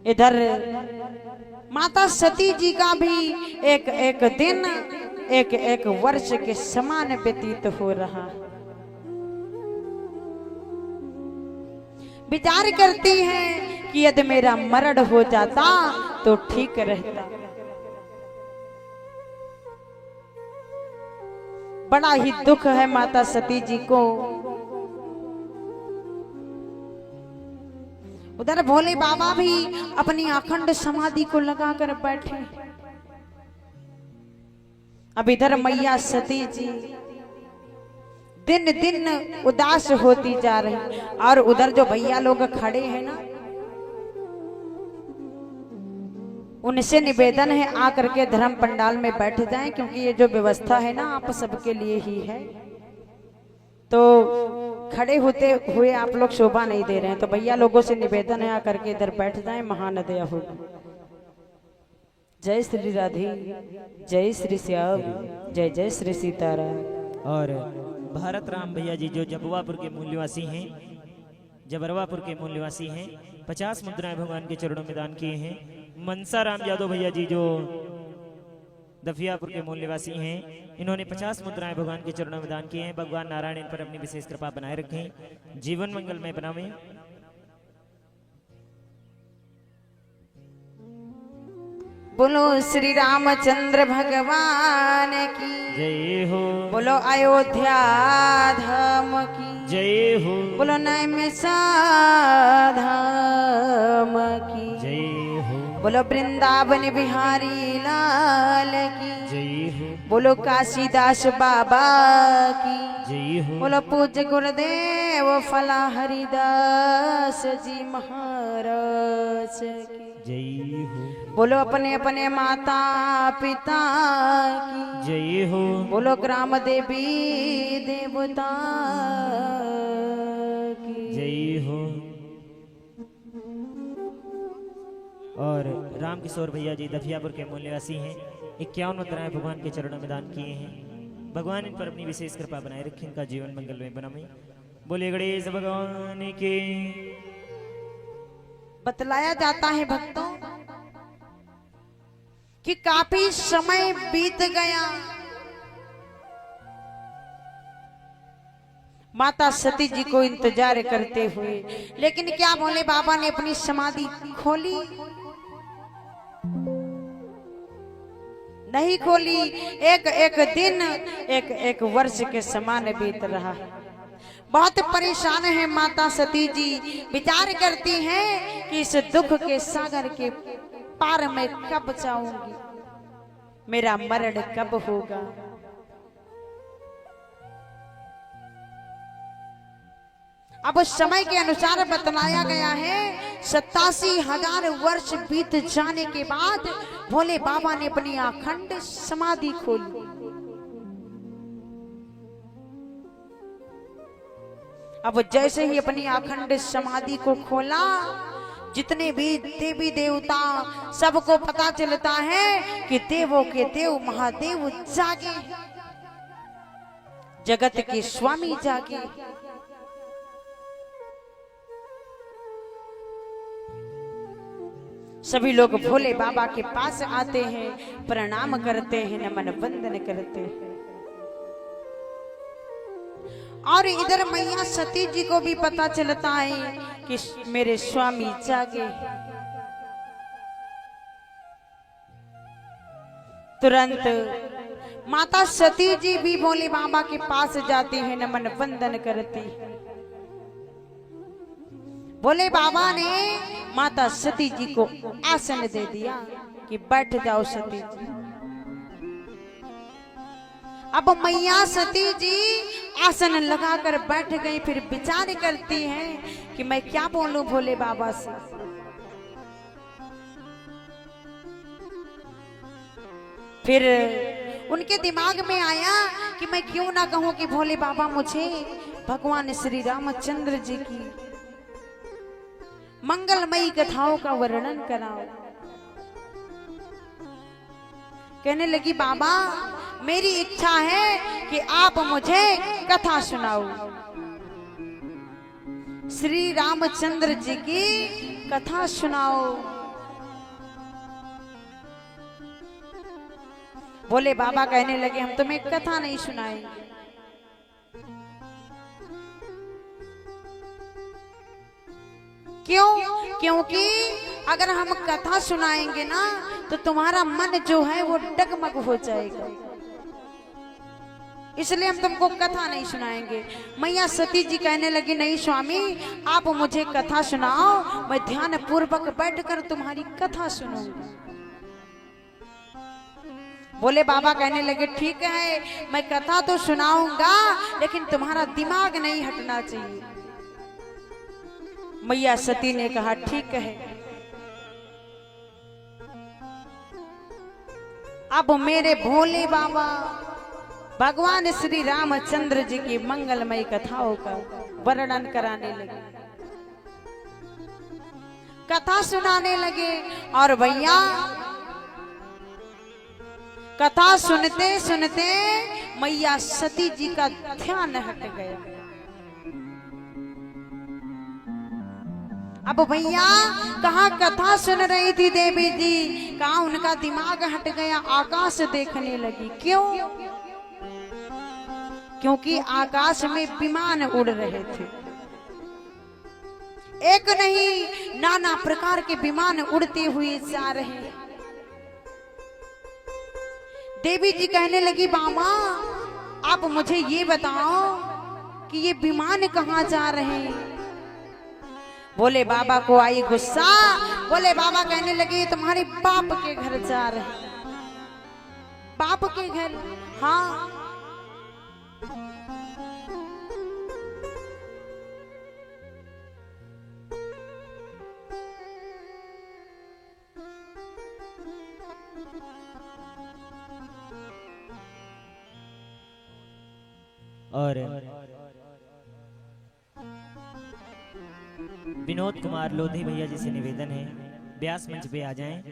इधर माता सती जी का भी एक एक दिन एक एक वर्ष के समान व्यतीत हो रहा। विचार करती हैं कि यदि मेरा मरण हो जाता तो ठीक रहता। बड़ा ही दुख है माता सती जी को। उधर भोले बाबा भी अपनी अखंड समाधि को लगाकर बैठे। अब इधर मैया सती जी दिन दिन उदास होती जा रही, और उधर जो भैया लोग खड़े हैं ना, उनसे निवेदन है आकर के धर्म पंडाल में बैठ जाएं, क्योंकि ये जो व्यवस्था है ना आप सबके लिए ही है। तो खड़े होते हुए आप लोग शोभा नहीं दे रहे हैं, तो भैया लोगों से निवेदन है आकर के इधर बैठ जाएं, महानदया होगी। जय श्री राधे, जय श्री श्याम, जय जय श्री सीताराम। और भारत राम भैया जी जो जबवापुर के मूल निवासी हैं, जबरवापुर के मूल निवासी हैं, 50 मुद्राएं भगवान के चरणों में दान किए हैं। मनसा राम यादव भैया जी जो दफियापुर के मूल निवासी हैं, इन्होंने 50 मुद्राएं भगवान के चरणों में दान किए हैं। भगवान नारायण इन पर अपनी विशेष कृपा बनाए रखें, जीवन मंगलमय बनावें। बोलो श्री रामचंद्र भगवान की जय हो, बोलो अयोध्या धाम की जय हो, बोलो नैमिषा धाम की जय हो, बोलो वृंदावन बिहारी लाल की जय हो, बोलो काशीदास बाबा की जय हो, बोलो पूज्य गुरुदेव फला हरिदास जी महाराज की जय हो, बोलो अपने अपने माता पिता की जय हो, बोलो ग्राम देवी देवता की जय हो। और राम किशोर भैया जी दफियापुर के मूल निवासी हैं, 51 मुद्राएं भगवान के चरणों में दान किए हैं। भगवान इन पर अपनी विशेष कृपा बनाए रखें, इनका जीवन मंगलमय बनावे। बोले गणेश भगवान के। बतलाया जाता है भक्तों कि काफी समय बीत गया, माता सती जी को इंतजार करते हुए, लेकिन क्या भोले बाबा ने अपनी समाधि खोली? नहीं खोली। एक एक दिन एक एक वर्ष के समान बीत रहा। बहुत परेशान है माता सती जी। विचार करती हैं कि इस दुख के सागर के पार में कब जाऊंगी, मेरा मरण कब होगा। अब समय के अनुसार बतलाया गया है 87,000 वर्ष बीत जाने के बाद भोले बाबा ने अपनी अखंड समाधि खोली। अब जैसे ही अपनी अखंड समाधि को खोला, जितने भी देवी देवता, सबको पता चलता है कि देवों के देव महादेव जागे, जगत के स्वामी जागे। सभी लोग भोले बाबा के पास आते हैं, प्रणाम करते हैं, नमन वंदन करते हैं। और इधर मैया सती जी को भी पता चलता है कि मेरे स्वामी जागे। तुरंत माता सती जी भी भोले बाबा के पास जाती है, नमन वंदन करती है। भोले बाबा ने माता सती जी को आसन दे दिया कि बैठ जाओ सती जी। अब मैया सती जी आसन लगाकर बैठ गई। फिर विचार करती हैं कि मैं क्या बोलूं भोले बाबा से। फिर उनके दिमाग में आया कि मैं क्यों ना कहूं कि भोले बाबा मुझे भगवान श्री रामचंद्र जी की मंगलमयी कथाओं का वर्णन कराओ। कहने लगी, बाबा मेरी इच्छा है कि आप मुझे कथा सुनाओ, श्री रामचंद्र जी की कथा सुनाओ। बोले बाबा कहने लगे हम तुम्हें कथा नहीं सुनाएंगे। क्यों? क्योंकि अगर हम कथा सुनाएंगे ना तो तुम्हारा मन जो है वो डगमग हो जाएगा, इसलिए हम तुमको कथा नहीं सुनाएंगे। मैया सती जी कहने लगी नहीं स्वामी, आप मुझे कथा सुनाओ, मैं ध्यान पूर्वक बैठकर तुम्हारी कथा सुनूंगी। बोले बाबा कहने लगे ठीक है, मैं कथा तो सुनाऊंगा, लेकिन तुम्हारा दिमाग नहीं हटना चाहिए। मैया सती ने कहा ठीक है। अब मेरे भोले बाबा भगवान श्री रामचंद्र जी की मंगलमय कथाओं का वर्णन कराने लगे, कथा सुनाने लगे। और भैया कथा सुनते सुनते मैया सती जी का ध्यान हट गया। अब भैया कहाँ कथा सुन रही थी देवी जी, कहाँ उनका दिमाग हट गया, आकाश देखने लगी। क्यों? क्योंकि आकाश में विमान उड़ रहे थे, एक नहीं नाना प्रकार के विमान उड़ते हुए जा रहे हैं। देवी जी कहने लगी बाबा आप मुझे ये बताओ कि ये विमान कहाँ जा रहे हैं। बोले बाबा को आई गुस्सा। बोले बाबा कहने लगे तुम्हारे बाप के घर जा रहे हैं। बाप के घर? हाँ। और विनोद कुमार लोधी भैया जी से निवेदन है व्यास मंच पे आ जाएं।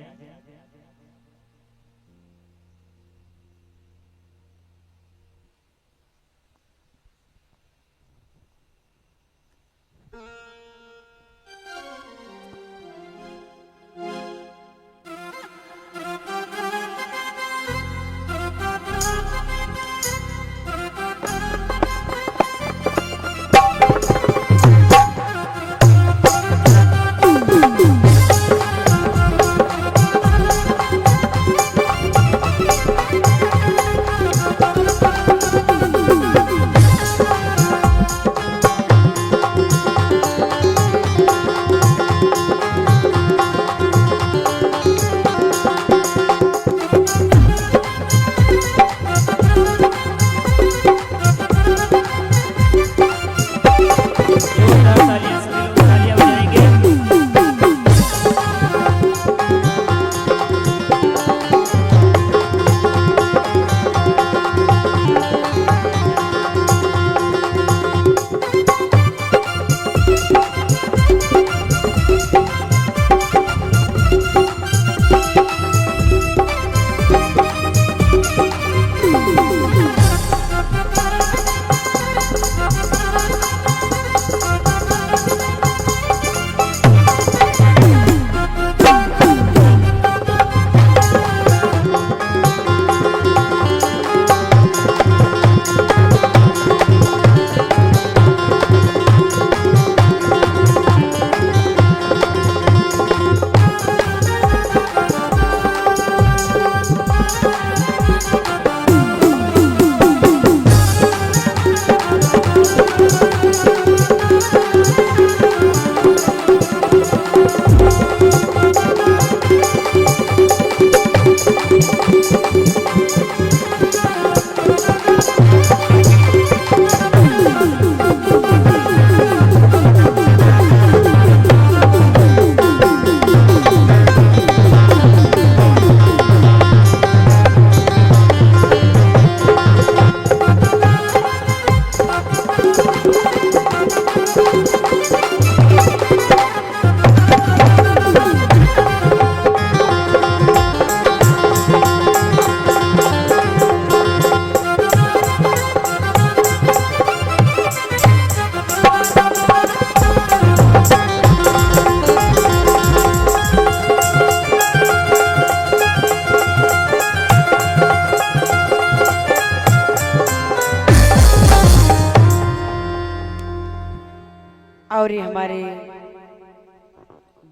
और ये हमारे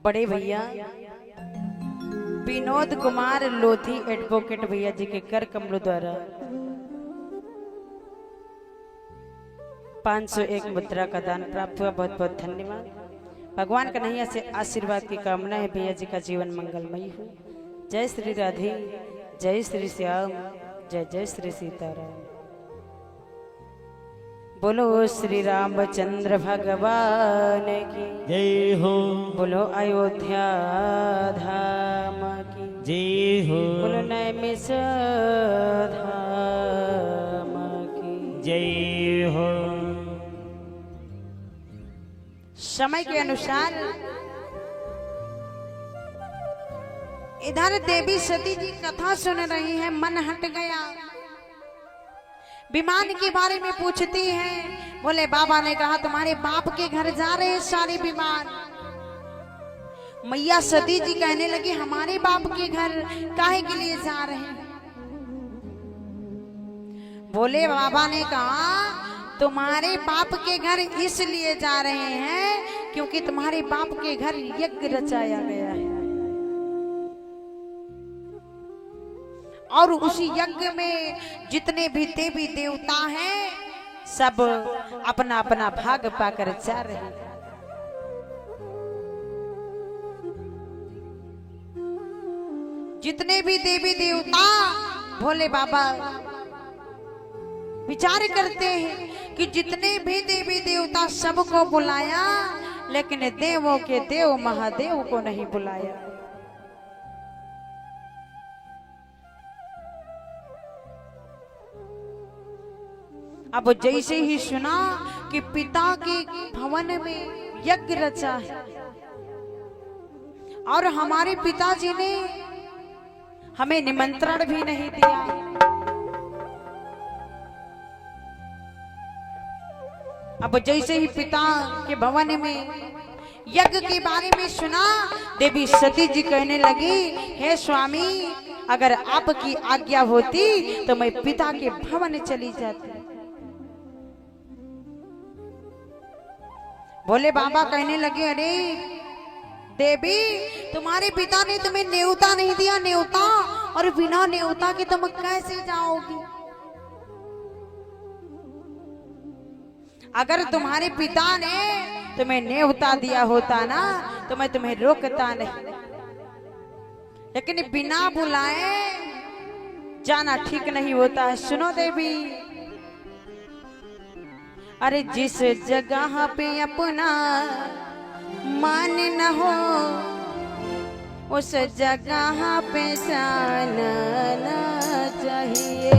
बड़े भैया विनोद कुमार लोधी एडवोकेट भैया जी के कर कमलों द्वारा 501 मुद्रा का दान प्राप्त हुआ। बहुत बहुत धन्यवाद। भगवान कन्हैया से आशीर्वाद की कामना है भैया जी का जीवन मंगलमयी हो। जय श्री राधे, जय श्री श्याम, जय जय श्री सीताराम। बोलो श्री रामचंद्र भगवान की जय हो, बोलो अयोध्या धाम की जय हो, बोलो नैमिष धाम की जय हो। समय के अनुसार इधर देवी सती जी कथा सुन रही है, मन हट गया। विमान के बारे में पूछती हैं। बोले बाबा ने कहा तुम्हारे बाप के घर जा रहे हैं सारे विमान। मैया सती जी कहने लगी हमारे बाप के घर काहे के लिए जा रहे हैं? बोले बाबा ने कहा तुम्हारे बाप के घर इसलिए जा रहे हैं क्योंकि तुम्हारे बाप के घर यज्ञ रचाया गया है और उसी यज्ञ में जितने भी देवी देवता हैं सब अपना अपना भाग पाकर जा रहे हैं। जितने भी देवी देवता भोले बाबा विचार करते हैं कि जितने भी देवी देवता सबको बुलाया लेकिन देवों के देव महादेव को नहीं बुलाया। अब जैसे ही सुना कि पिता के भवन में यज्ञ रचा है और हमारे पिताजी ने हमें निमंत्रण भी नहीं दिया, अब जैसे ही पिता के भवन में यज्ञ के बारे में सुना, देवी सती जी कहने लगी हे स्वामी अगर आपकी आज्ञा होती तो मैं पिता के भवन चली जाती। बोले बाबा कहने लगे अरे देवी तुम्हारे पिता ने तुम्हें न्योता नहीं दिया, न्योता, और बिना न्योता के तुम कैसे जाओगी? अगर तुम्हारे पिता ने तुम्हें न्योता दिया होता ना तो मैं तुम्हें रोकता नहीं, लेकिन बिना बुलाए जाना ठीक नहीं होता है। सुनो देवी, अरे जिस जगह पे अपना मान न हो उस जगह पे जाना चाहिए।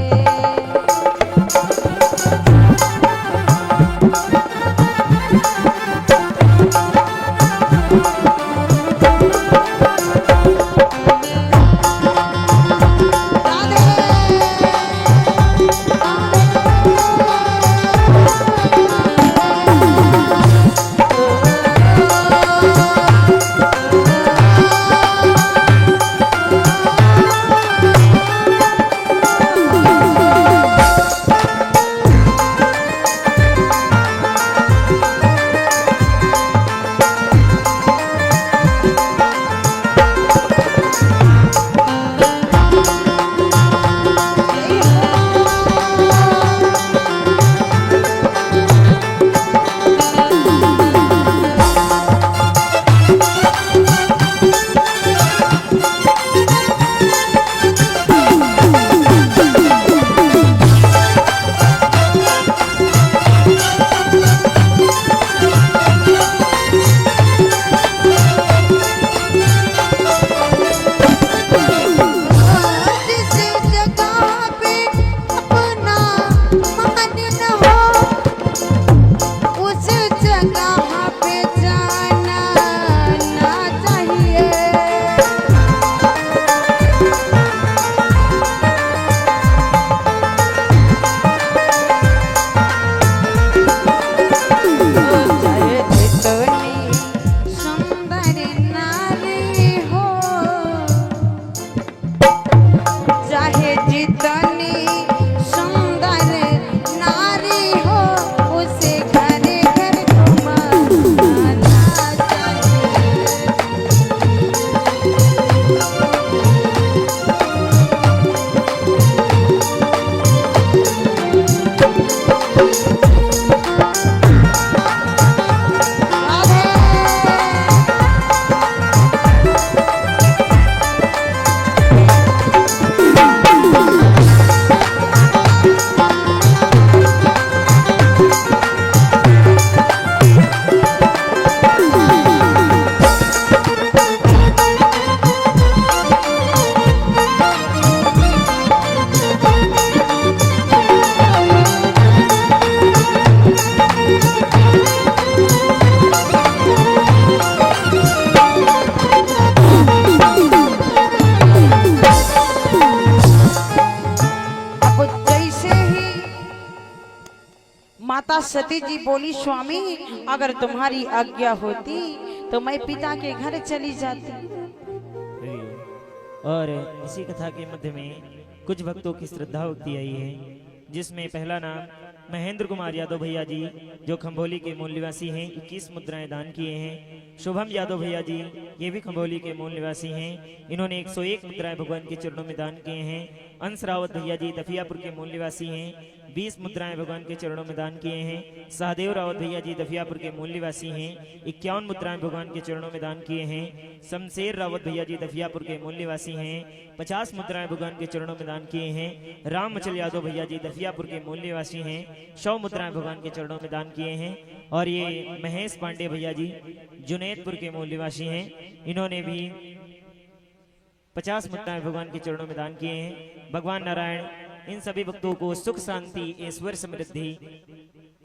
सती जी बोली, स्वामी अगर तुम्हारी आज्ञा होती तो मैं पिता के घर चली जाती। और इसी कथा के मध्य में कुछ भक्तों की श्रद्धा उक्ति आई है, जिसमें पहला नाम महेंद्र कुमार यादव भैया जी, जो खंभोली के मूल निवासी हैं, 21 मुद्राएं दान किए हैं। शुभम यादव भैया जी, ये भी खंभोली के मूल निवासी हैं, इन्होंने 101 मुद्राएं भगवान के चरणों में दान किए हैं। अंश रावत भैया जी दफियापुर के मूल निवासी हैं, 20 मुद्राएं भगवान के चरणों में दान किए हैं। सहदेव रावत भैया जी दफियापुर के मूल निवासी हैं, 51 मुद्राएं भगवान के चरणों में दान किए हैं। शमशेर रावत भैया जी दफियापुर के मूल निवासी हैं, 50 मुद्राएं भगवान के चरणों में दान किए हैं। राम मचल यादव भैया जी दफियापुर के मूल निवासी हैं, 100 मुद्राएं भगवान के चरणों में दान किए हैं। और ये महेश पांडे भैया जी जुनैदपुर के मूल निवासी हैं, इन्होंने भी 50 मुद्राएं भगवान के चरणों में दान किए हैं। भगवान नारायण इन सभी भक्तों को सुख शांति ऐश्वर्य समृद्धि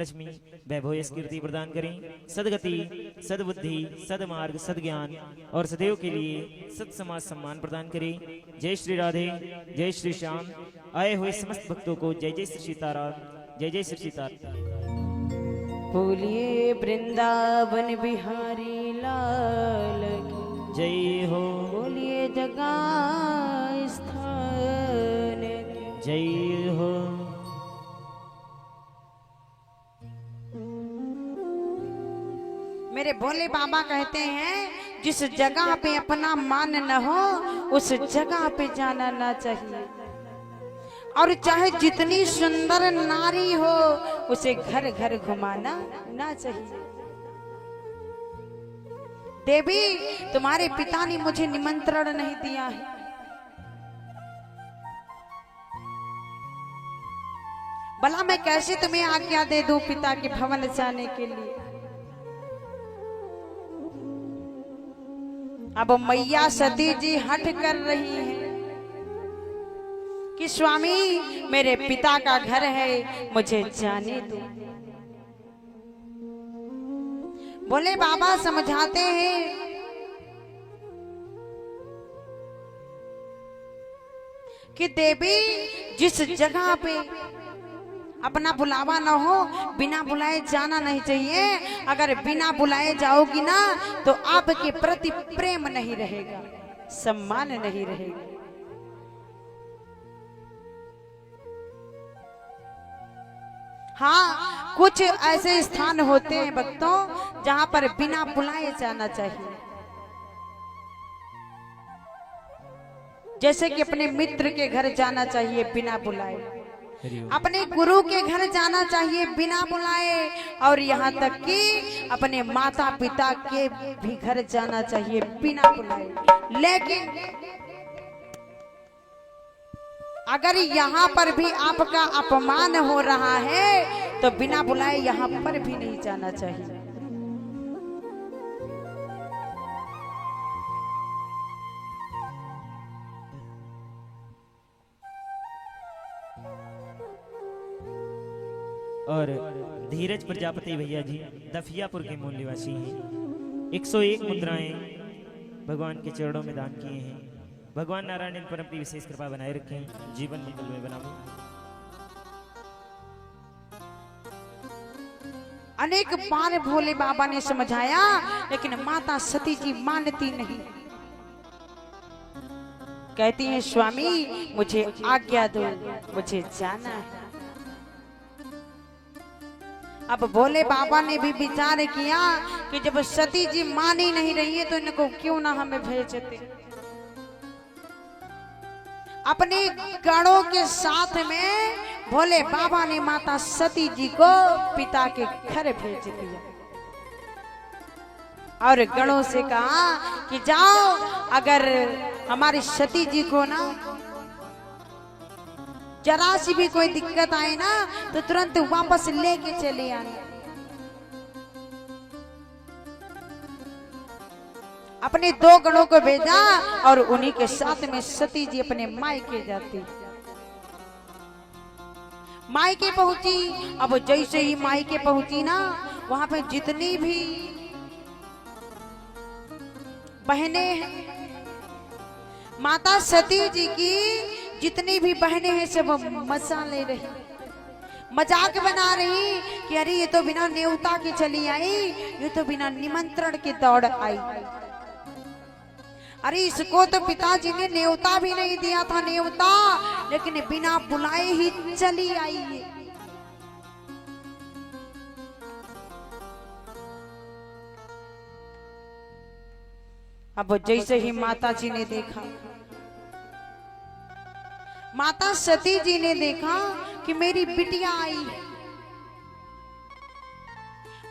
लक्ष्मी वैभव कीर्ति प्रदान करें, सदगति सदबुद्धि सदमार्ग सदज्ञान और सदैव के लिए सत समाज सम्मान प्रदान करें। जय श्री राधे, जय श्री श्याम। आए हुए समस्त भक्तों को जय जय श्री सीताराम, जय जय श्री सीताराम। बोलिए वृंदावन बिहारी लाल की जय हो, बोलिए जगह स्थान की जय हो। मेरे भोले बाबा कहते हैं, जिस जगह पे अपना मान न हो उस जगह पे जाना ना चाहिए, और चाहे जितनी सुंदर नारी हो उसे घर घर घुमाना ना चाहिए। देवी, तुम्हारे पिता ने मुझे निमंत्रण नहीं दिया है, भला मैं कैसे तुम्हें आज्ञा दे दूं पिता के भवन जाने के लिए। अब मैया सती जी हठ कर रही हैं कि स्वामी मेरे पिता का घर है, मुझे जाने दो। बोले बाबा समझाते हैं कि देवी, जिस जगह पे अपना बुलावा ना हो बिना बुलाए जाना नहीं चाहिए। अगर बिना बुलाए जाओगी ना तो आपके प्रति प्रेम नहीं रहेगा, सम्मान नहीं रहेगा। हाँ, कुछ ऐसे स्थान होते हैं भक्तों जहां पर बिना बुलाए जाना चाहिए, जैसे कि अपने मित्र के घर जाना चाहिए बिना बुलाए, अपने गुरु के घर जाना चाहिए बिना बुलाए, और यहाँ तक कि अपने माता पिता के भी घर जाना चाहिए बिना बुलाए। लेकिन अगर यहाँ पर भी आपका अपमान हो रहा है तो बिना बुलाए यहाँ पर भी नहीं जाना चाहिए। और धीरज प्रजापति भैया जी दफियापुर के मूल निवासी हैं, 101 मुद्राएं भगवान के चरणों में दान किए हैं। भगवान नारायण इन पर अपनी विशेष कृपा बनाए रखें, जीवन मंगल में बनावे। अनेक बार भोले बाबा ने समझाया, लेकिन माता सती जी मानती नहीं। कहती है स्वामी मुझे आज्ञा दो, मुझे जाना है। अब भोले बाबा ने भी विचार किया कि जब सती जी मान ही नहीं रही है तो इनको क्यों ना हमें भेजते। अपने गणों के साथ में भोले बाबा ने माता सती जी को पिता के घर भेज दिया और गणों से कहा कि जाओ, अगर हमारी सती जी को ना जरा सी भी कोई दिक्कत आए ना तो तुरंत वापस लेके चले आना। अपने 2 गणों को भेजा और उन्हीं के साथ में सती जी अपने मायके जाती। मायके पहुंची। अब जैसे ही मायके पहुंची ना, वहां पे जितनी भी बहनें हैं, माता सती जी की जितनी भी बहनें हैं सब मजा ले रही। मजाक बना रही कि अरे ये तो बिना न्योता के चली आई, ये तो बिना निमंत्रण के दौड़ आई। अरे इसको तो पिताजी ने न्योता भी नहीं दिया था, न्योता, लेकिन बिना बुलाए ही चली आई है। अब जैसे ही माता जी ने देखा, माता सती जी ने देखा कि मेरी बिटिया आई है।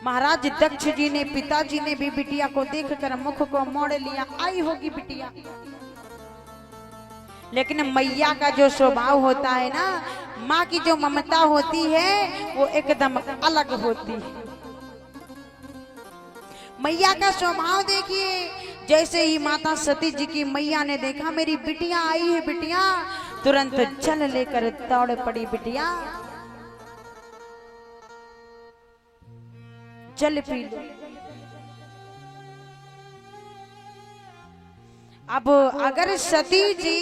महाराज दक्ष जी ने, पिताजी ने भी बिटिया को देखकर मुख को मोड़ लिया, आई होगी बिटिया। लेकिन मैया का जो स्वभाव होता है ना, माँ की जो ममता होती है वो एकदम अलग होती है। मैया का स्वभाव देखिए, जैसे ही माता सती जी की मैया ने देखा मेरी बिटिया आई है, बिटिया, तुरंत जल लेकर दौड़ पड़ी बिटिया, जल पी लो। अब अगर सती जी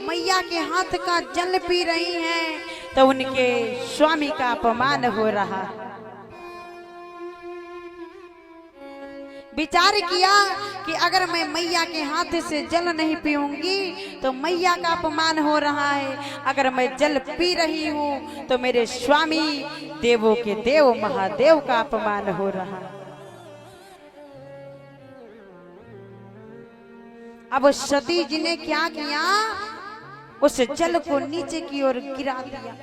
मैया के हाथ का जल पी रही हैं तो उनके स्वामी का अपमान हो रहा है। विचार किया कि अगर मैं मैया के हाथ से जल नहीं पीऊंगी तो मैया का अपमान हो रहा है, अगर मैं जल पी रही हूं तो मेरे स्वामी देवों के देव महादेव का अपमान हो रहा है। अब सती जी ने क्या किया, उस जल को नीचे की ओर गिरा दिया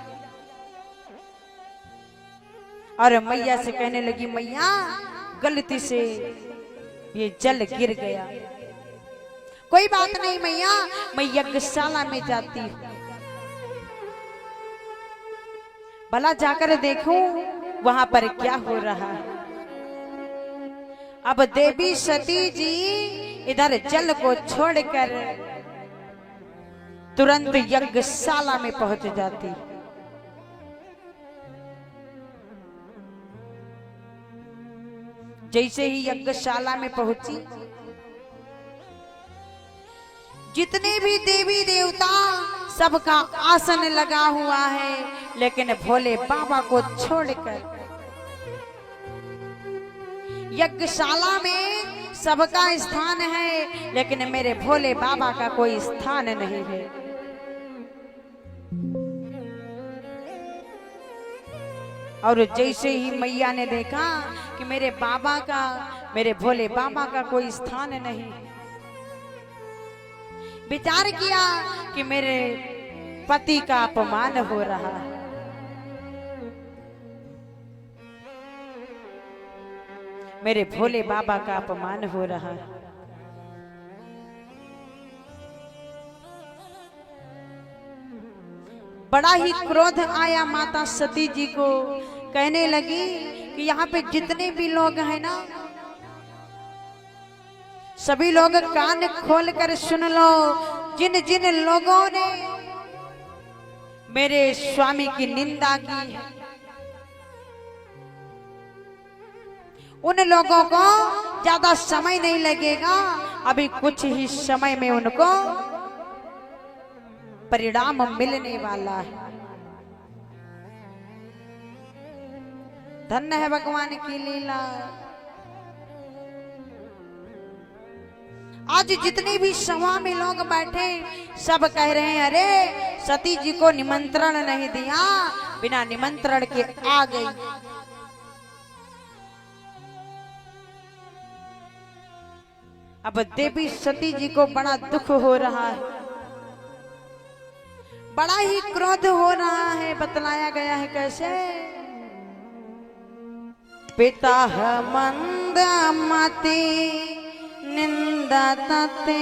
और मैया से कहने लगी, मैया गलती से ये जल गिर गया, कोई बात नहीं मैया, मैं यज्ञशाला में जाती हूँ, भला जाकर देखूं वहां पर क्या हो रहा है। अब देवी सती जी इधर जल को छोड़कर तुरंत यज्ञशाला में पहुंच जाती। जैसे ही यज्ञशाला में पहुंची, जितने भी देवी देवता सबका आसन लगा हुआ है, लेकिन भोले बाबा को छोड़कर यज्ञशाला में सबका स्थान है, लेकिन मेरे भोले बाबा का कोई स्थान नहीं है। और जैसे ही मैया ने देखा कि मेरे बाबा का, मेरे भोले बाबा का कोई स्थान नहीं, विचार किया कि मेरे पति का अपमान हो रहा है। मेरे भोले बाबा का अपमान हो रहा है। बड़ा ही क्रोध आया माता सती जी को, कहने लगी कि यहाँ पे जितने भी लोग हैं ना, सभी लोग कान खोल कर सुन लो, जिन जिन लोगों ने मेरे स्वामी की निंदा की है, उन लोगों को ज्यादा समय नहीं लगेगा, अभी कुछ ही समय में उनको परिणाम मिलने वाला है। धन्य है भगवान की लीला। आज जितने भी सभा में लोग बैठे सब कह रहे हैं, अरे सती जी को निमंत्रण नहीं दिया, बिना निमंत्रण के आ गई। अब देवी सती जी को बड़ा दुख हो रहा है, बड़ा ही क्रोध हो रहा है। बतलाया गया है कैसे, पिता मंदमति निंदते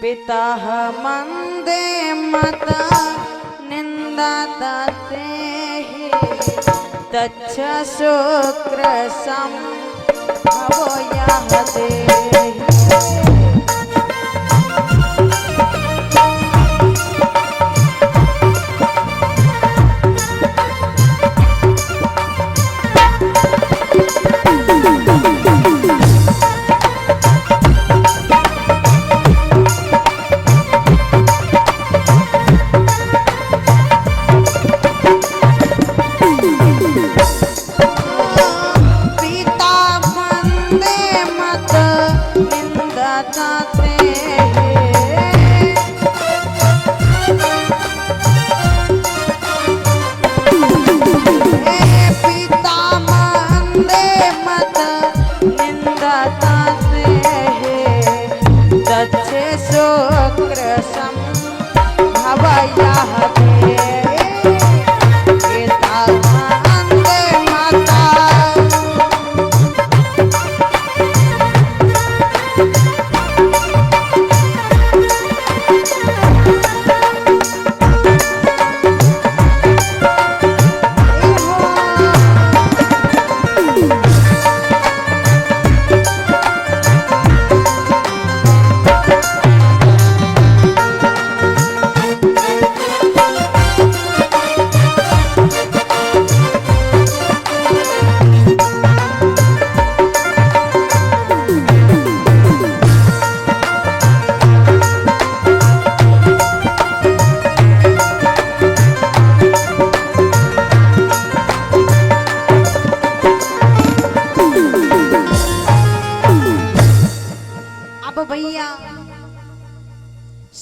पिता मंदे मत निंदते तच्छ शुक्र संभवो यह देहि।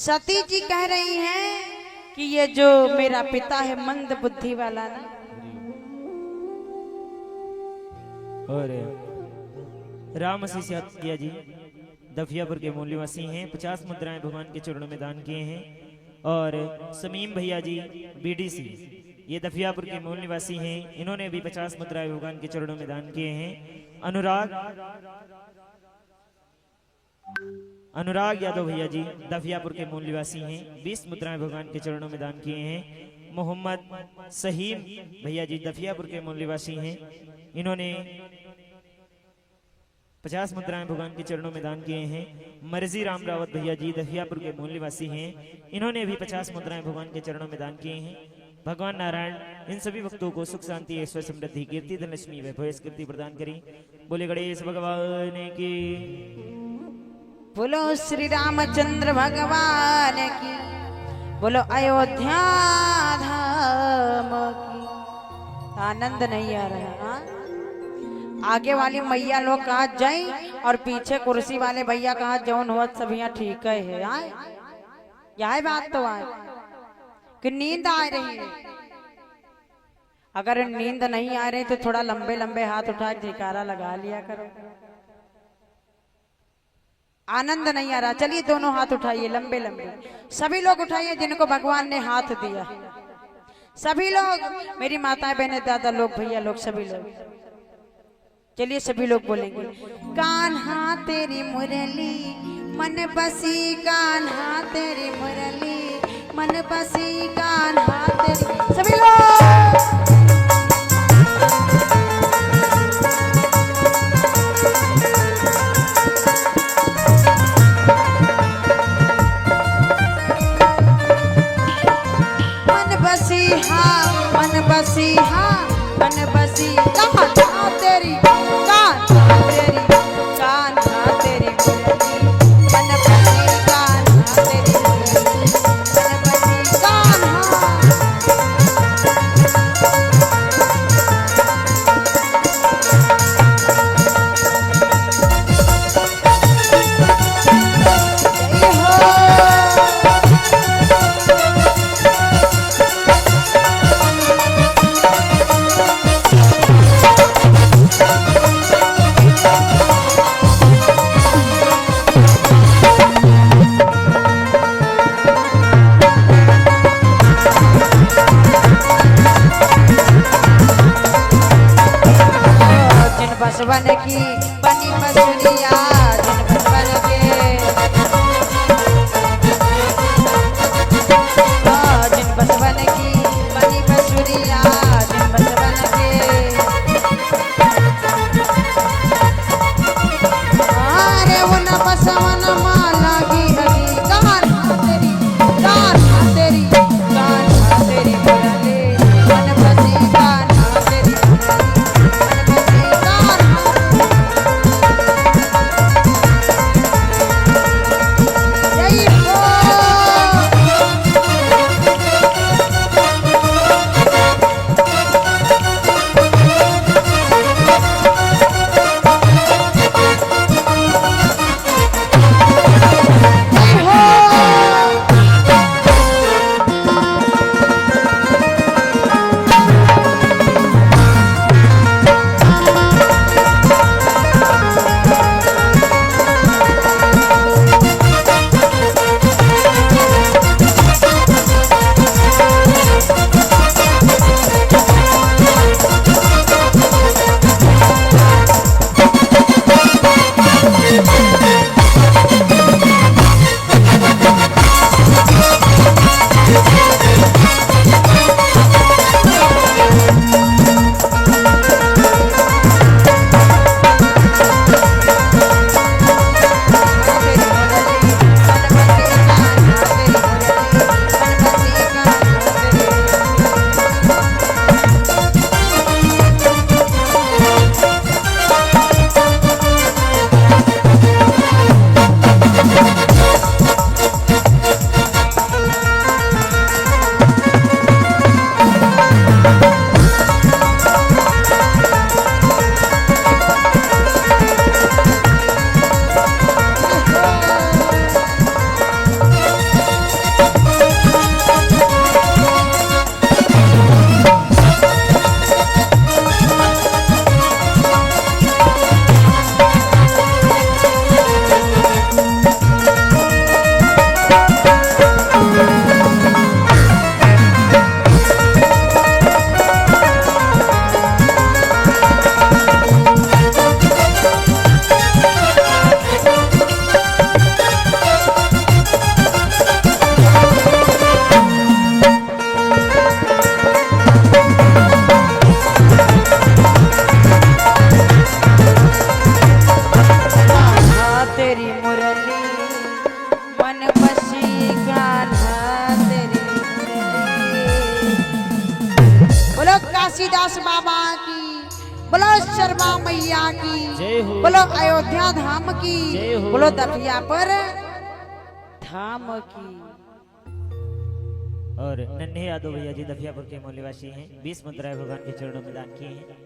सती जी कह रही हैं कि ये जो मेरा पिता है मंद बुद्धि वाला ना, और राम शिष्य जी दफियापुर के मूल निवासी हैं, 50 मुद्राएं भगवान के चरणों में दान किए हैं। और समीम भैया जी बीडीसी, ये दफियापुर के मूल निवासी हैं, इन्होंने भी 50 मुद्राएं भगवान के चरणों में दान किए हैं। अनुराग यादव भैया जी दफियापुर के मूल निवासी हैं, 20 मुद्राएं भगवान के चरणों में दान किए हैं। मोहम्मद सहीम भैया जी दफियापुर के मूल निवासी हैं, इन्होंने 50 मुद्राएं भगवान के चरणों में दान किए हैं। मर्जी राम रावत भैया जी दफियापुर के मूल निवासी हैं, इन्होंने भी 50 मुद्राएं भगवान के चरणों में दान किए हैं। भगवान नारायण इन सभी भक्तों को सुख शांति ऐश्वर्य समृद्धि कीर्ति धनलक्ष्मी वैभव कीर्ति प्रदान करें। बोले गणेश भगवान की, बोलो श्री रामचंद्र भगवान की, बोलो अयोध्या धाम की। आनंद नहीं आ रहा? हाँ? आगे वाली मैया लोग कहा जाई और पीछे कुर्सी वाले भैया कहा जौन हुआ सब यहाँ ठीक है। यह बात तो आए कि नींद आ रही है। अगर नींद नहीं आ रही तो थोड़ा लंबे लंबे हाथ उठा जयकारा लगा लिया करो। आनंद नहीं आ रहा, चलिए दोनों हाथ उठाइए लंबे लंबे, सभी लोग उठाइए जिनको भगवान ने हाथ दिया। सभी लोग, मेरी माताएं बहनें दादा लोग भैया लोग सभी लोग, चलिए सभी लोग बोलेंगे। कान्हा तेरी मुरली मन बसी, कान्हा तेरी मुरली मन बसी, कान्हा तेरी, सभी लोग मन बसी, हाँ मन बसी, हाँ मन बसी, कान्हा तेरी, कान्हा तेरी, कान्हा तेरी मुरली मन बसी, कान्हा तेरी मुरली मन बसी, कान्हा। जय हो। बसवन की बनी बसुरिया, जिन बसवन के, जिन बसवन की बनी बसुरिया, जिन बसवन के, अरे उन बसवन माला की हरी, कान्हा तेरी, कान्हा तेरी, कान्हा तेरी मुरली मन बसी, कान्हा तेरी मुरली मन बसी, कान्हा। बोलो शर्मा मैया की जय हो। बोलो अयोध्या धाम की जय हो। बोलो दफिया पर धाम की। और नन्हे यादव भैया जी दफियापुर के मूल निवासी हैं, 20 मुद्राएं भगवान के चरणों में दान किए हैं।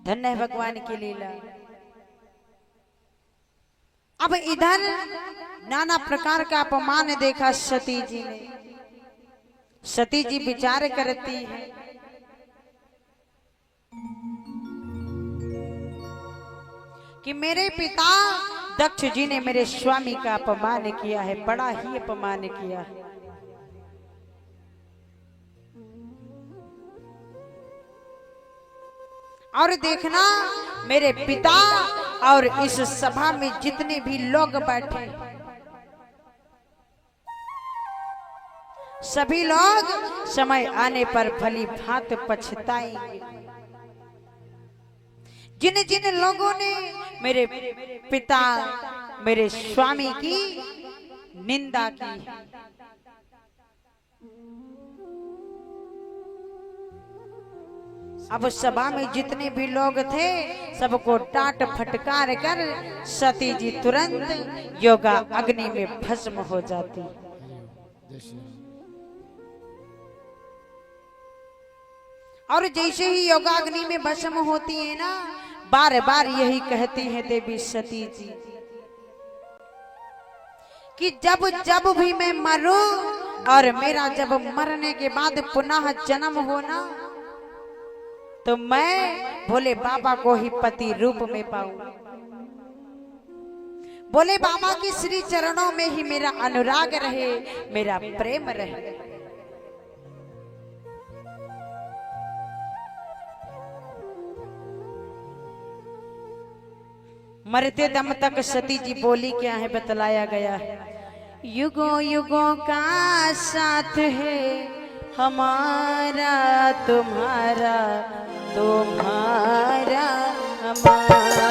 धन्य है भगवान की लीला। अब इधर नाना प्रकार का अपमान देखा सती जी ने। सती जी विचार करती है कि मेरे पिता दक्ष जी ने मेरे स्वामी का अपमान किया है, बड़ा ही अपमान किया है। और देखना मेरे पिता और इस सभा में जितने भी लोग बैठे सभी लोग समय आने पर भली भांति पछताएंगे। जिन जिन लोगों ने मेरे पिता मेरे स्वामी की निंदा की है, अब सभा में जितने भी लोग थे सबको डांट फटकार कर सती जी तुरंत योगा अग्नि में भस्म हो जाती। और जैसे ही योगाग्नि में भस्म होती है ना, बार बार यही कहती है देवी सती जी कि जब जब भी मैं मरूं और मेरा जब मरने के बाद पुनः जन्म होना तो मैं भोले बाबा को ही पति रूप में पाऊं, भोले बाबा की श्री चरणों में ही मेरा अनुराग रहे, मेरा प्रेम रहे। मरते दम तक सती जी बोली क्या है बतलाया गया है। युगों युगों का साथ है हमारा तुम्हारा, तुम्हारा हमारा,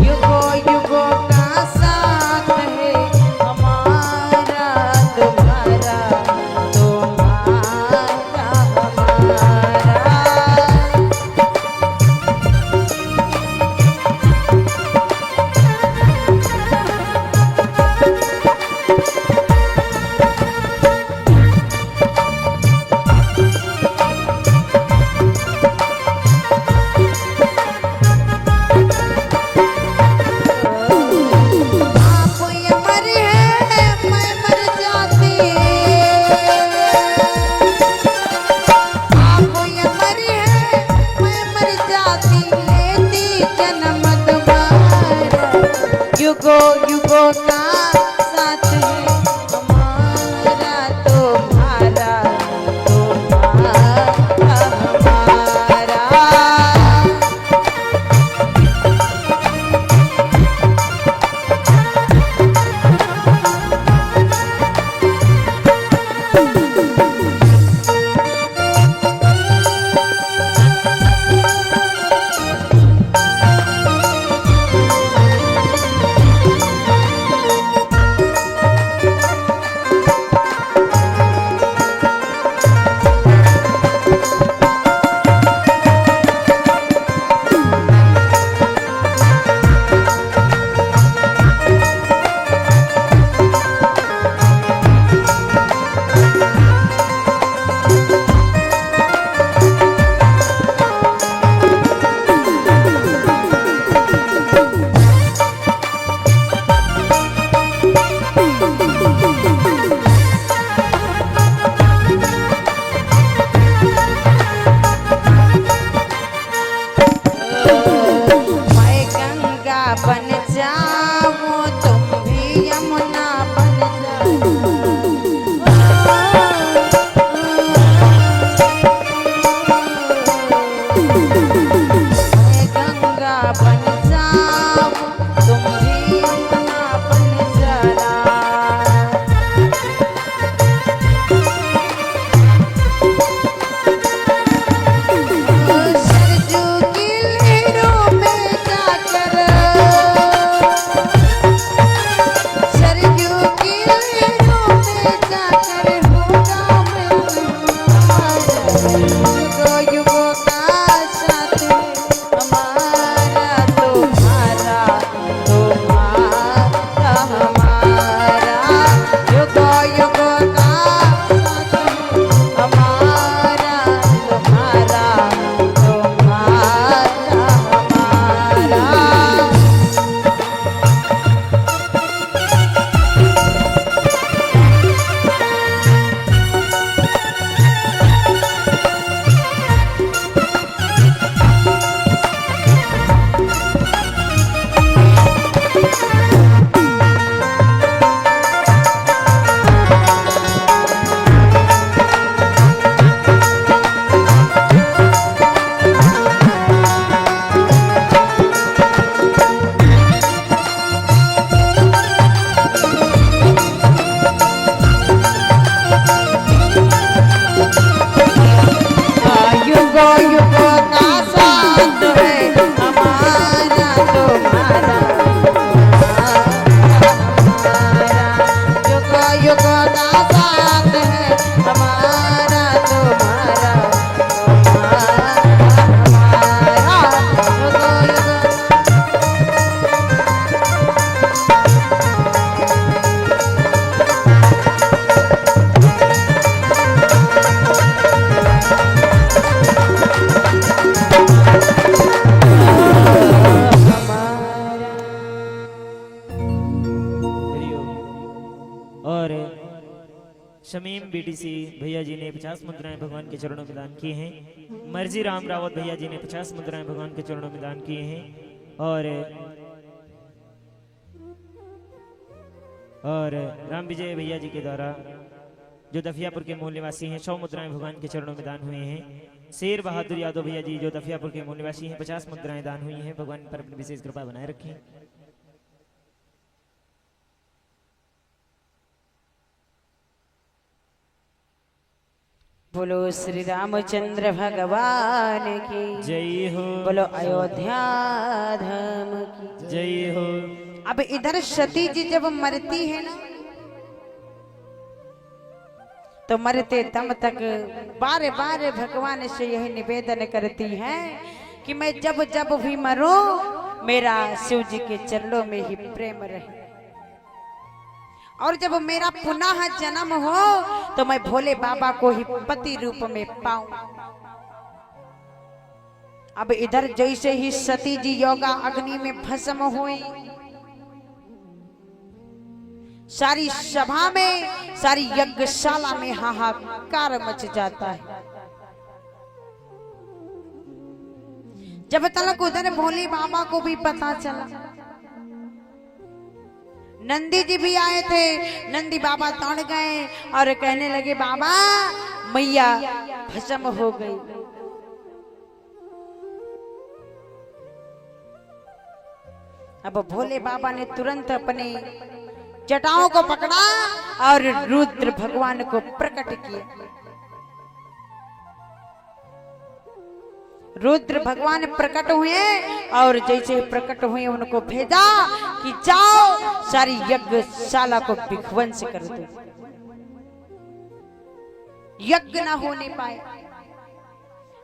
युगों युगों का साथ है हमारा तुम्हारा, तुम्हारा हमारा। पीटीसी भैया जी ने 50 मुद्राएं भगवान के चरणों में दान किए हैं। मर्जी राम रावत भैया जी ने 50 मुद्राएं भगवान के चरणों में दान किए हैं। और राम विजय भैया जी के द्वारा जो दफियापुर के मूल निवासी हैं 100 मुद्राएं भगवान के चरणों में दान हुए हैं। शेर बहादुर यादव भैया जी जो दफियापुर के मूल निवासी हैं 50 मुद्राएं दान हुई हैं। भगवान पर अपनी विशेष कृपा बनाए रखें। बोलो श्री रामचंद्र भगवान की जय हो। बोलो अयोध्या धाम की जय हो। अब इधर सती जी जब मरती है ना तो मरते दम तक बार बार भगवान से यही निवेदन करती हैं कि मैं जब जब भी मरूं मेरा शिव जी के चरणों में ही प्रेम रहे, और जब मेरा पुनः जन्म हो तो मैं भोले बाबा को ही पति रूप में पाऊं। अब इधर जैसे ही सती जी योगा अग्नि में भस्म हुई, सारी सभा में सारी यज्ञशाला में हाहाकार मच जाता है। जब तक उधर भोले बाबा को भी पता चला, नंदी जी भी आए थे, नंदी बाबा दौड़ गए और कहने लगे बाबा मैया भस्म हो गई। अब भोले बाबा ने तुरंत अपने जटाओं को पकड़ा और रुद्र भगवान को प्रकट किया। रुद्र भगवान प्रकट हुए और जैसे प्रकट हुए उनको भेजा कि जाओ सारी यज्ञशाला को विध्वंस कर दो, यज्ञ न होने पाए।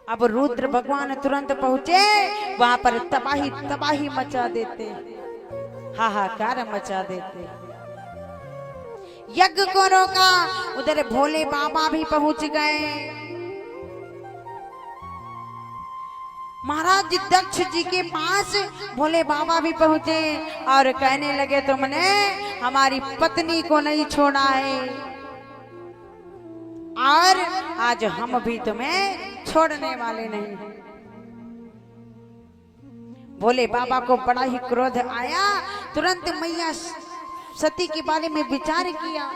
अब रुद्र भगवान तुरंत पहुंचे, वहां पर तबाही तबाही मचा देते, हाहाकार मचा देते। यज्ञ को रोका, उधर भोले बाबा भी पहुंच गए। महाराज दक्ष जी के पास भोले बाबा भी पहुंचे और कहने लगे तुमने हमारी पत्नी को नहीं छोड़ा है और आज हम भी तुम्हें छोड़ने वाले नहीं। भोले बाबा को बड़ा ही क्रोध आया, तुरंत मैया सती के बारे में विचार किया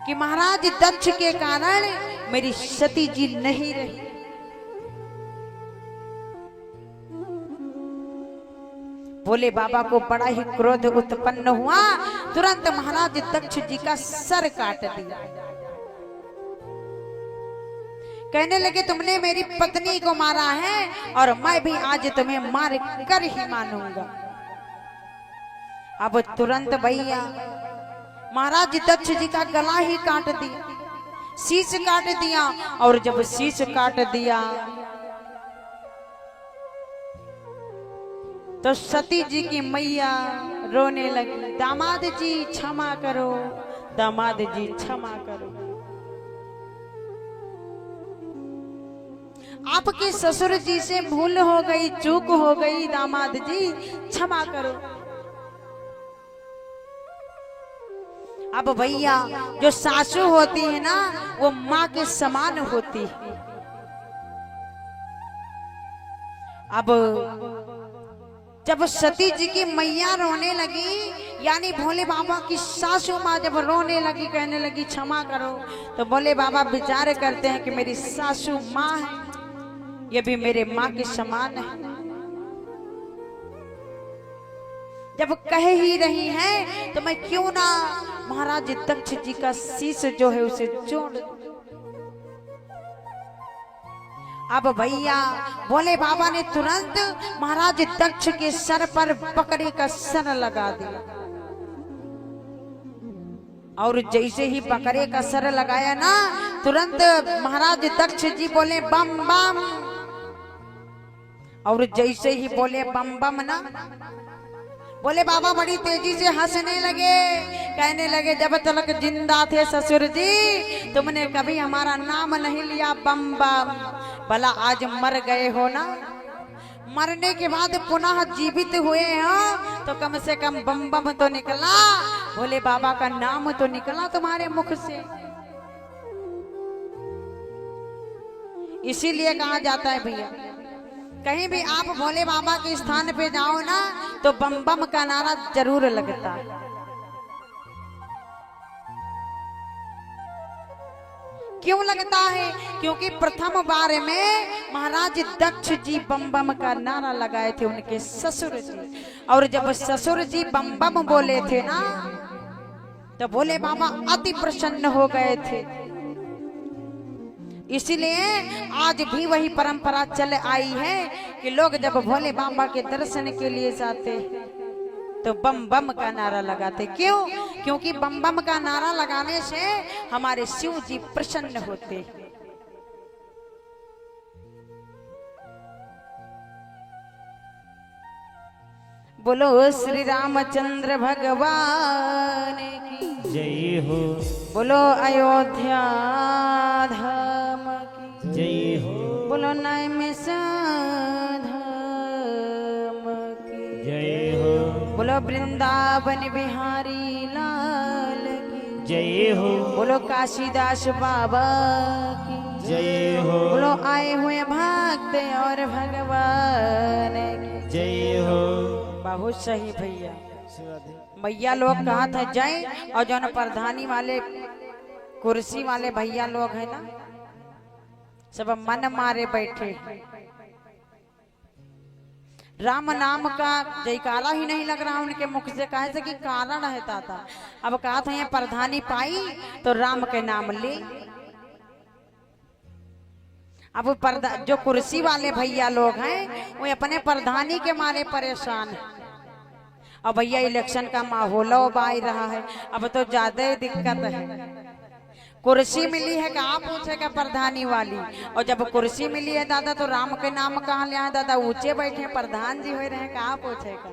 कि महाराज दक्ष के कारण मेरी सती जी नहीं रही। भोले बाबा को बड़ा ही क्रोध उत्पन्न हुआ, तुरंत महाराज दक्ष जी का सर काट दिया। कहने लगे तुमने मेरी पत्नी को मारा है और मैं भी आज तुम्हें मार कर ही मानूंगा। अब तुरंत भैया महाराज दक्ष जी का गला ही काट दिया, शीश काट दिया, और जब शीश काट दिया तो सती जी की मैया रोने लगी, दामाद जी क्षमा करो, दामाद जी क्षमा करो, आपके ससुर जी से भूल हो गई, चूक हो गई, दामाद जी क्षमा करो। अब भैया जो सासू होती है ना वो माँ के समान होती है। अब जब सती जी की मैया रोने लगी, यानी भोले बाबा की सासू माँ जब रोने लगी, कहने लगी क्षमा करो, तो भोले बाबा विचार करते हैं कि मेरी सासू माँ है, ये भी मेरे माँ के समान है। जब कह ही रही हैं तो मैं क्यों ना महाराज दक्ष जी का शीश जो है उसे जोड़ दूं। अब भैया भोले बाबा ने तुरंत महाराज दक्ष के सर पर बकरे का सर लगा दिया, और जैसे ही बकरे का सर लगाया ना, तुरंत महाराज दक्ष जी बोले बम बम, और जैसे ही बोले बम बम ना, बोले बाबा बड़ी तेजी से हंसने लगे, कहने लगे जब तक जिंदा थे ससुर जी तुमने कभी हमारा नाम नहीं लिया बम बम, भला आज मर गए हो ना, मरने के बाद पुनः जीवित हुए हो तो कम से कम बम बम तो निकला, भोले बाबा का नाम तो निकला तुम्हारे मुख से। इसीलिए कहा जाता है भैया, कहीं भी आप भोले बाबा के स्थान पे जाओ ना तो बम बम का नारा जरूर लगता है। क्यों लगता है? क्योंकि प्रथम बार में महाराज दक्ष जी बम बम का नारा लगाए थे उनके ससुर जी, और जब ससुर जी बम बम बोले थे ना तो भोले बाबा अति प्रसन्न हो गए थे। इसीलिए आज भी वही परंपरा चल आई है कि लोग जब भोले बाबा के दर्शन के लिए जाते तो बम बम का नारा लगाते। क्यों? क्योंकि बम बम का नारा लगाने से हमारे शिव जी प्रसन्न होते। बोलो श्री रामचंद्र भगवान की जय हो। बोलो अयोध्या धाम की जय हो। बोलो नैमिषारण्य धाम की जय हो। बोलो वृंदावन बिहारी लाल की जय हो। बोलो काशीदास बाबा की जय हो। बोलो आए हुए भक्त और भगवान की जय हो। बहुत सही भैया। भैया लोग कहा था जय, और जो प्रधानी वाले कुर्सी वाले भैया लोग है ना सब मन मारे बैठे। राम नाम का जयकारा ही नहीं लग रहा उनके मुख से, कहे से कि कारण रहता था। अब कहा था ये प्रधानी पाई तो राम के नाम ले। अब जो कुर्सी वाले भैया लोग हैं वो अपने प्रधानी के मारे परेशान है। अब भैया इलेक्शन का माहौल बाई रहा है, अब तो ज्यादा ही दिक्कत है। कुर्सी मिली है कहाँ पूछेगा प्रधानी वाली, और जब कुर्सी मिली है दादा तो राम के नाम कहाँ ले आए दादा, ऊंचे बैठे प्रधान जी हो रहे हैं कहाँ पूछेगा।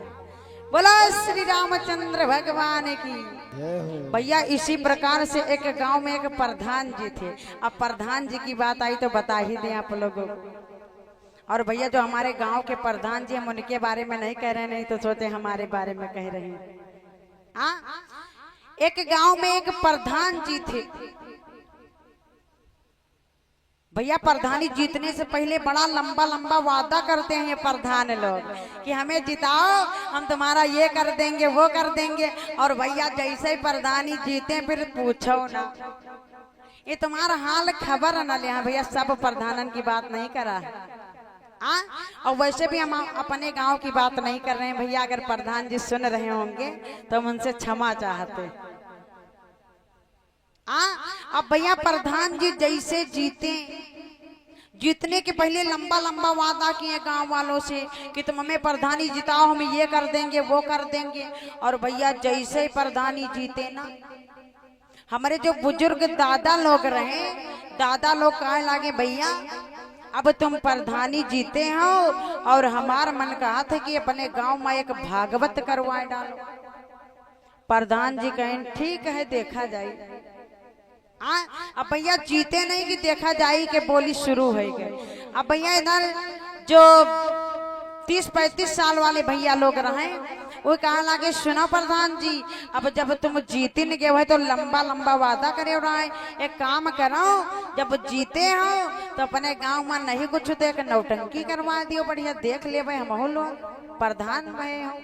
बोलो श्री रामचंद्र भगवान की। भैया इसी प्रकार से एक गांव में एक प्रधान जी थे। अब प्रधान जी की बात आई तो बता ही दें आप लोगों को। और भैया जो हमारे गांव के प्रधान जी हम उनके बारे में नहीं कह रहे, नहीं तो सोचे हमारे बारे में कह रहे हैं। एक गांव में एक प्रधान जी थे भैया। प्रधानी जीतने से पहले बड़ा लंबा लंबा वादा करते हैं ये प्रधान लोग कि हमें जिताओ, हम तुम्हारा ये कर देंगे वो कर देंगे। और भैया जैसे ही प्रधानी जीते फिर पूछो ना, ये तुम्हारा हाल खबर न ले। भैया सब प्रधानन की बात नहीं करा है और वैसे भी हम अपने गांव की बात नहीं कर रहे हैं भैया। अगर प्रधान जी सुन रहे होंगे तो हम उनसे क्षमा चाहते। अब भैया प्रधान जी जैसे जीते, जीतने के पहले लंबा लंबा वादा किए गांव वालों से कि तुम हमें प्रधानी जिताओ, हम ये कर देंगे वो कर देंगे। और भैया जैसे ही प्रधानी जीते ना, हमारे जो बुजुर्ग दादा लोग रहे, दादा लोग कहने लगे भैया अब तुम प्रधानी जीते हो और हमारा मन कहा था कि अपने गांव में एक भागवत करवाए डालो। प्रधान जी कहें ठीक है देखा जाए। अब भैया जीते नहीं कि देखा जाए के बोली शुरू हो गई। अब भैया इधर जो 30-35 साल वाले भैया लोग रहे वो कहा लगे सुनो प्रधान जी, अब जब तुम जीते नहीं गए तो लंबा लंबा वादा करे रहे, एक काम करो जब जीते हो तो अपने गांव में नहीं कुछ देख नौटंकी करवा दियो, बढ़िया देख ले भाई हम लोग प्रधान भय हो।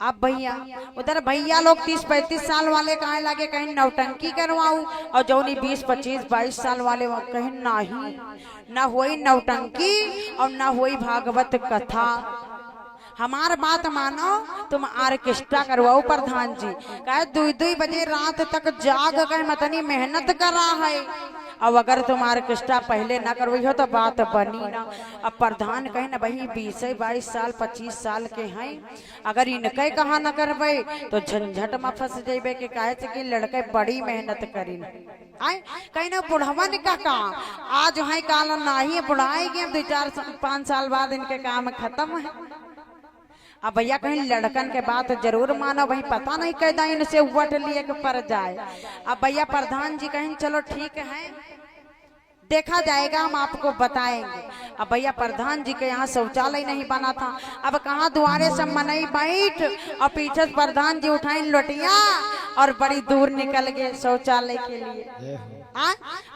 अब भैया उधर भैया लोग 30-35 साल वाले कहे लगे कहीं नौटंकी करवाऊं, और जो 20-25-22 साल वाले कहीं नहीं, ना हुई नौटंकी और ना हुई भागवत कथा। हमार बात मानो तुम ऑर्केस्ट्रा करवाओ प्रधान जी। कहे 2-2 बजे रात तक जाग कर मतनी मेहनत कर रहा है, अब अगर तुम ऑर्केस्ट्रा पहले ना करवाई हो तो बात बनी ना। अब प्रधान कहे ना भाई 20-22 साल 25 साल के हैं, अगर इनके कहा न करवे तो झंझट में फंस जेबे के कहे कि लड़के बड़ी मेहनत करी आए कहीं ना बुढ़वन का काम आज है काल नहीं बुढ़ाएगी, अब 2-4-5 साल बाद इनके काम खत्म है। अब भैया कहीं लड़कन के बात जरूर मानो भाई, पता नहीं कैदा इनसे वट लिए के पर जाए। अब भैया प्रधान जी कहें चलो ठीक है देखा जाएगा, हम आपको बताएंगे। अब भैया प्रधान जी के यहाँ शौचालय नहीं बना था, अब कहाँ द्वारे सब मनई बैठ और पीछे प्रधान जी उठाई लोटिया और बड़ी दूर निकल गए शौचालय के लिए।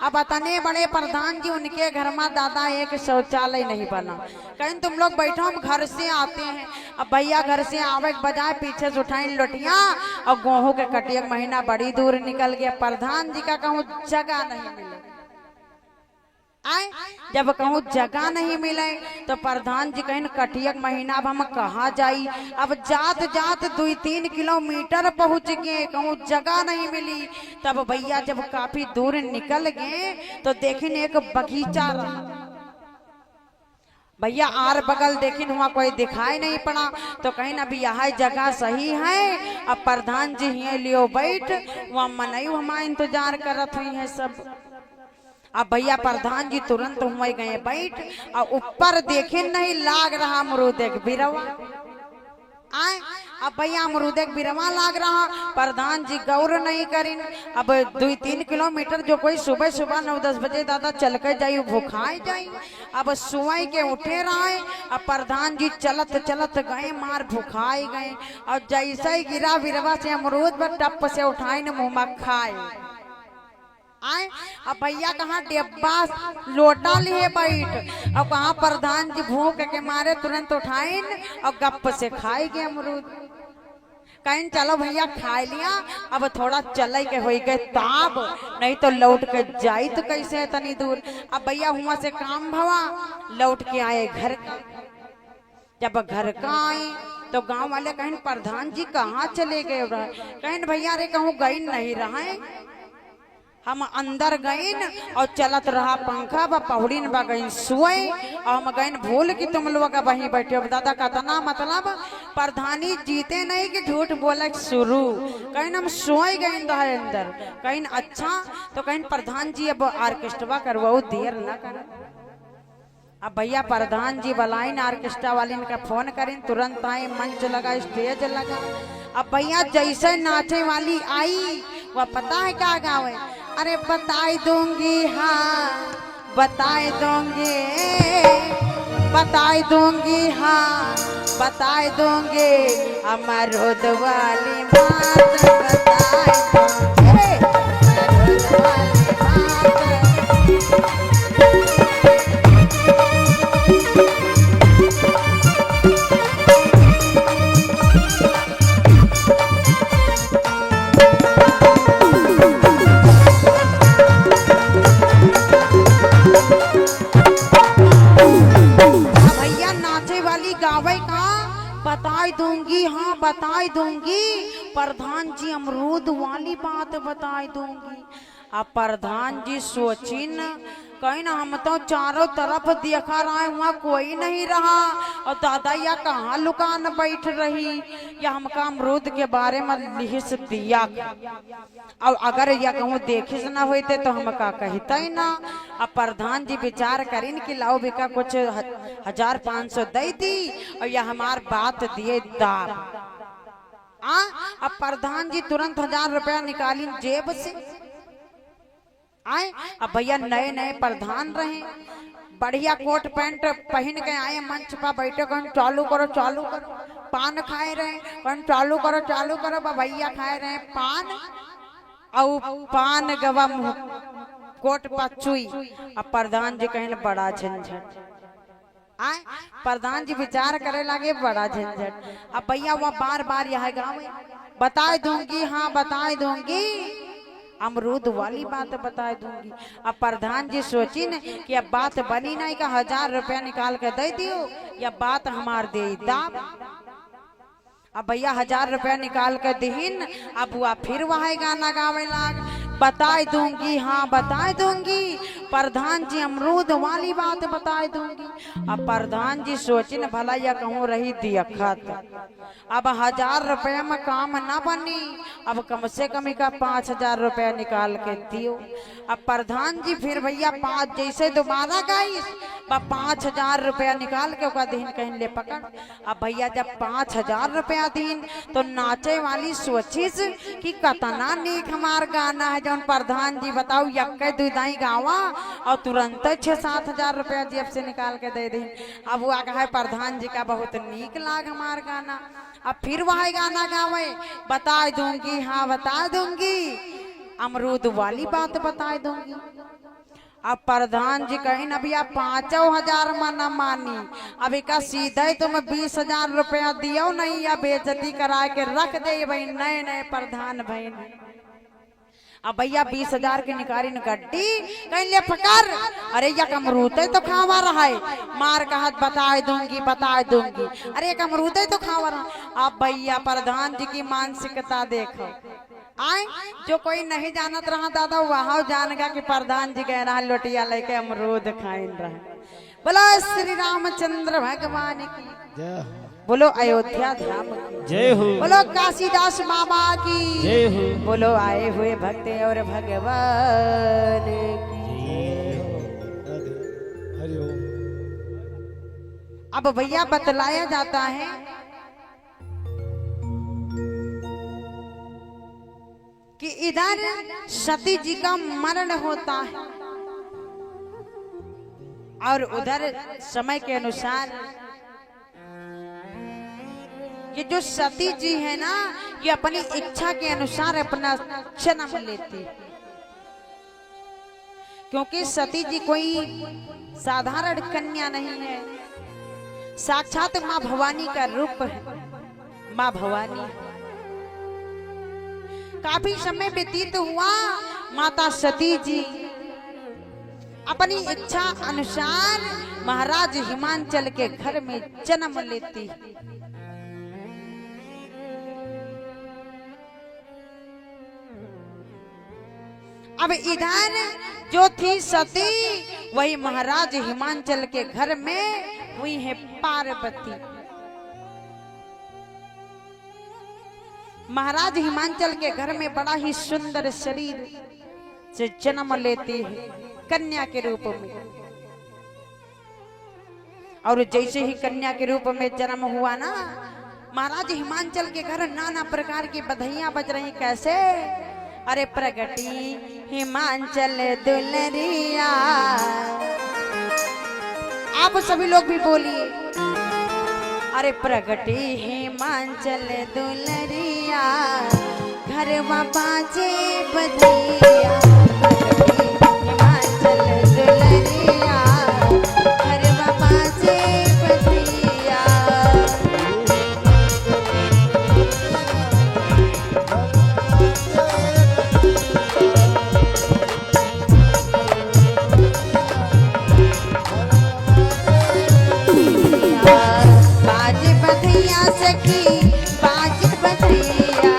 अब इतने बड़े प्रधान जी, उनके घर में दादा एक शौचालय नहीं बना। कहीं तुम लोग बैठो, हम घर से आते हैं। अब भैया घर से आवे के बजाय पीछे से उठाई लोटिया और गेहूं के कटिया महीना बड़ी दूर निकल गया। प्रधान जी का कहूँ जगह नहीं मिले। आए जब कहूँ जगह नहीं मिले तो प्रधान जी कहीं कटियक महीना अब हम कहाँ जाई। अब जात जात 2-3 किलोमीटर पहुँच गए, कहूँ जगह नहीं मिली। तब भैया जब काफी दूर निकल गए तो देखिन एक बगीचा रहा। भैया आर बगल देखिन वहाँ कोई दिखाई नहीं पड़ा तो कहीं अभी यह जगह सही है। अब प्रधान जी यहाँ लियो बैठ, वहाँ मनई हमारा इंतजार करत हुई है सब। अब भैया प्रधान जी तुरंत हुए गए बैठ और ऊपर देखे नहीं लाग रहा अमरूद एक बिरवा। आए अब भैया अमरूद एक बिरवा लाग रहा, प्रधान जी गौर नहीं करिन। अब 2-3 किलोमीटर जो कोई सुबह सुबह 9-10 बजे दादा चल के जाई भूखाए जाई। अब सुबह के उठे रहे, अब प्रधान जी चलत चलत गए, मार भूखाए गए और जैसे ही गिरा बिरवा से अमरूद पर टप से उठाए न मुँह में खाए। आए अब भैया कहाँ डिब्बा लोटा लिए बैठ और कहाँ प्रधान जी भूख के मारे तुरंत उठाइन और गप से खाए गए अमरूद। कहीं चलो भैया खा लिया, अब थोड़ा चले के हो गए ताब, नहीं तो लौट के जाई तो कैसे इतनी दूर। अब भैया हुआ से काम भवा, लौट के आए घर का। जब घर का आए तो गांव वाले कहीं प्रधान जी कहाँ चले गए। कहीं भैया रे कहूँ गई नहीं रहे, हम अंदर गईन और चलत रहा पंखा व पहुड़ीन बा गईन सुई और हम गईन भूल कि तुम लोग वहीं बैठे हो। दादा कतना मतलब प्रधानी जीते नहीं कि झूठ बोले शुरू। कहीं हम सोई गईन रहे अंदर, कहीं अच्छा तो कहीं प्रधान जी अब ऑर्केस्ट्रा करवाओ, देर न कर। अब भैया प्रधान जी बलाइन ऑर्केस्ट्रा वाली का फोन करें, तुरंत आए, मंच लगा, स्टेज लगा। अब भैया जैसे नाचे वाली आई वह पता है क्या गावे, अरे बताई दूंगी हाँ बताई दूंगी, बताई दूंगी हाँ बताई दूंगी, अमरूद वाली बात बताई दूंगी, अमरूद वाली बात। बताई दूंगी हाँ बताई दूंगी, प्रधान जी अमरूद वाली बात बताई दूंगी। अब प्रधान जी सोचिन कहीं ना, हम तो चारों तरफ देखा रहे, वहाँ कोई नहीं रहा और दादा या कहाँ लुकान बैठ रही या हमका अमरूद के बारे में लिहिस दिया। और अगर या कहूँ देखिस ना होते तो हमका कहता ही ना। अब प्रधान जी विचार करीन कि लाओ बिका कुछ 1500 दे दी और या हमार बात दिए दाब। अब प्रधान जी तुरंत 1000 रुपया निकाली जेब से। आए अब भैया नए नए प्रधान रहे, बढ़िया कोट पैंट पहन के आए, मंच पर बैठे, कहीं चालू करो चालू करो, पान खाए रहे, कहीं चालू करो चालू करो। भैया खाए रहे पान और पान गवा मुँह कोट पचुई। अब प्रधान जी कहें बड़ा झंझट। आए प्रधान जी विचार करे लगे बड़ा झंझट। अब भैया वह बार बार यह गाँव बताए दूंगी हाँ बताए दूंगी, अमरूद वाली बात बता दूंगी। अब प्रधान जी सोची न कि अब बात बनी नहीं का 1000 रुपया निकाल के दे दियो या बात हमार दे दाब। अब भैया 1000 रुपया निकाल के दीन। अब हुआ फिर वह गाना गावे लाग, बताए दूंगी हाँ बताए दूंगी, प्रधान जी अमरूद वाली बात बताए दूंगी। अब प्रधान जी सोचिन भला या कहूँ रही दियखत, अब 1000 रुपया में काम ना बनी, अब कम से कम का 5000 रुपया निकाल के दियो। अब प्रधान जी फिर भैया 5 जैसे दोबारा गई 5000 रुपया निकाल के ओका दीन कहीं ले पकड़। अब भैया जब 5000 रुपया दीन तो नाचे वाली सोचिस कि कतना नीक हमार गाना है जौन प्रधान जी बताओ यक्के दुदाई गावा और तुरंत 6-7 हजार रुपया जेब से निकाल के दे दी। अब वो आगा है प्रधान जी का बहुत नीक लाग हमार गाना। अब फिर वह गाना गावे, बता दूंगी हाँ बता दूंगी, अमरूद वाली बात बता दूंगी। अब प्रधान जी कहीं न भैया 5,000 मना मानी, अभी का सीधे तुम 20,000 रुपया दियो नहीं या बेइज्जती करा के रख दे भाई नए नए प्रधान भाई। अब भैया 20,000 की निकारी न गड्डी कहीं ले फकर, अरे या अमरूदे तो खावा रहा है, मार का हाथ बता दूंगी, अरे एक अमरूदे तो खावा रहा। अब भैया प्रधान जी की मानसिकता देखो, आए जो कोई नहीं जानत रहा दादा वहां जानेगा कि प्रधान जी कह रहा लोटिया लेके अमरूद खाइन रहे। बोलो श्री रामचंद्र भगवान की जय हो, बोलो अयोध्या धाम की जय हो, बोलो काशीदास बाबा की जय हो, बोलो आए हुए भक्त और भगवान की। राधे हरि ओम। अब भैया बतलाया जाता है कि इधर सती जी का मरण होता है और उधर समय के अनुसार ये जो सती जी है ना ये अपनी इच्छा के अनुसार अपना जन्म लेती, क्योंकि सती जी कोई साधारण कन्या नहीं है, साक्षात माँ भवानी का रूप है। माँ भवानी काफी समय व्यतीत हुआ, माता सती जी अपनी इच्छा अनुसार महाराज हिमांचल के घर में जन्म लेती। अब इधर जो थी सती वही महाराज हिमांचल के घर में हुई है पार्वती। महाराज हिमांचल के घर में बड़ा ही सुंदर शरीर से जन्म लेती है कन्या के रूप में, और जैसे ही कन्या के रूप में जन्म हुआ ना, महाराज हिमांचल के घर नाना प्रकार की बधाइयां बज रही। कैसे? अरे प्रगटी हिमांचल दुलरिया, आप सभी लोग भी बोलिए, अरे प्रगटी हिमांचल दुलरिया, घर बाजे बधिया, प्रगटी हिमांचल दुलरिया, घर बाजे बधिया। बाजे बधिया सखी बाजे बधिया,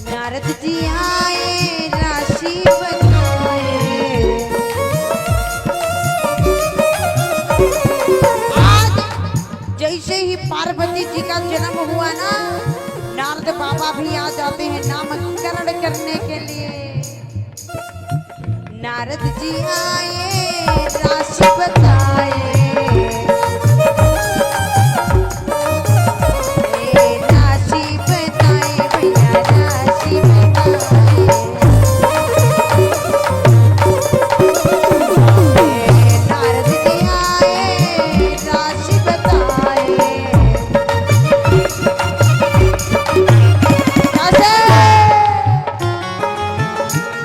नारद जी आए राशि बताए। आज जैसे ही पार्वती जी का जन्म हुआ ना, नारद बाबा भी आ जाते हैं नामकरण करने के लिए। नारद जी आए राशि बताए। राशि बताए भैया राशि बताए। नारद जी आए राशि बताए।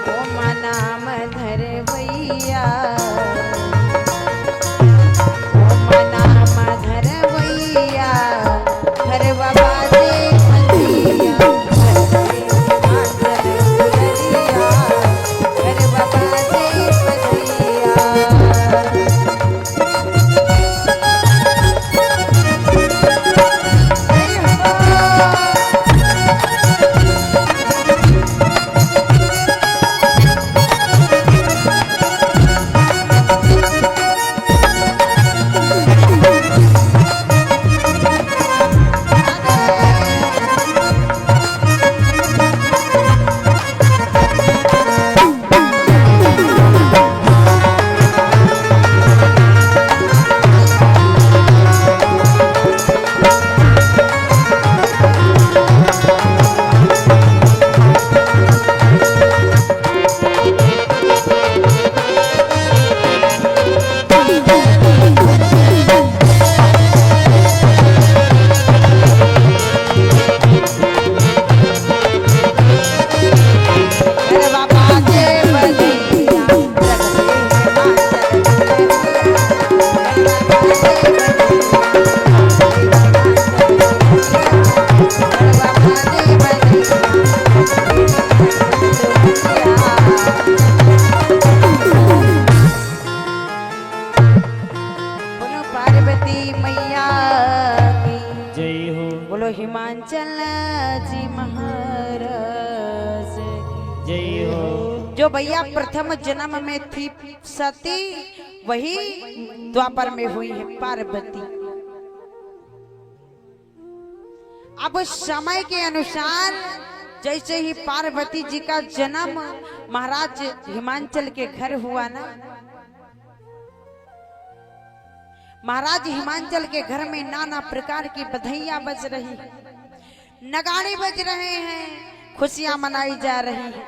ओ मना मधर भैया, ओ मना मधर भैया, हर बाबा दे मंदिया, माधर गुलरिया, हर बाबा दे मंदिया। हिमाचल जी महाराज जय हो। जो भैया प्रथम जन्म में थी सती, वही द्वापर में हुई है पार्वती। अब समय के अनुसार जैसे ही पार्वती जी का जन्म महाराज हिमाचल के घर हुआ ना, महाराज हिमाचल के घर में नाना प्रकार की बधाइयां बज रही, नगाड़े बज रहे हैं, खुशियां मनाई जा रही हैं।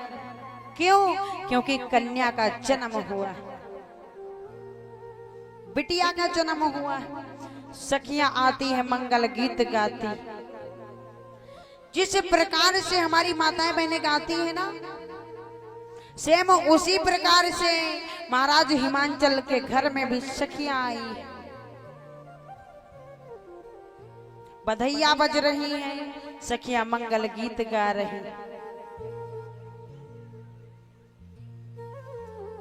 क्यों? क्योंकि कन्या का जन्म हुआ, बिटिया का जन्म हुआ। सखियां आती हैं मंगल गीत गाती, जिस प्रकार से हमारी माताएं बहनें गाती है ना, सेम उसी प्रकार से महाराज हिमाचल के घर में भी सखियां आई है, बधाइयां बज रही हैं, सखियां मंगल गीत गा रही।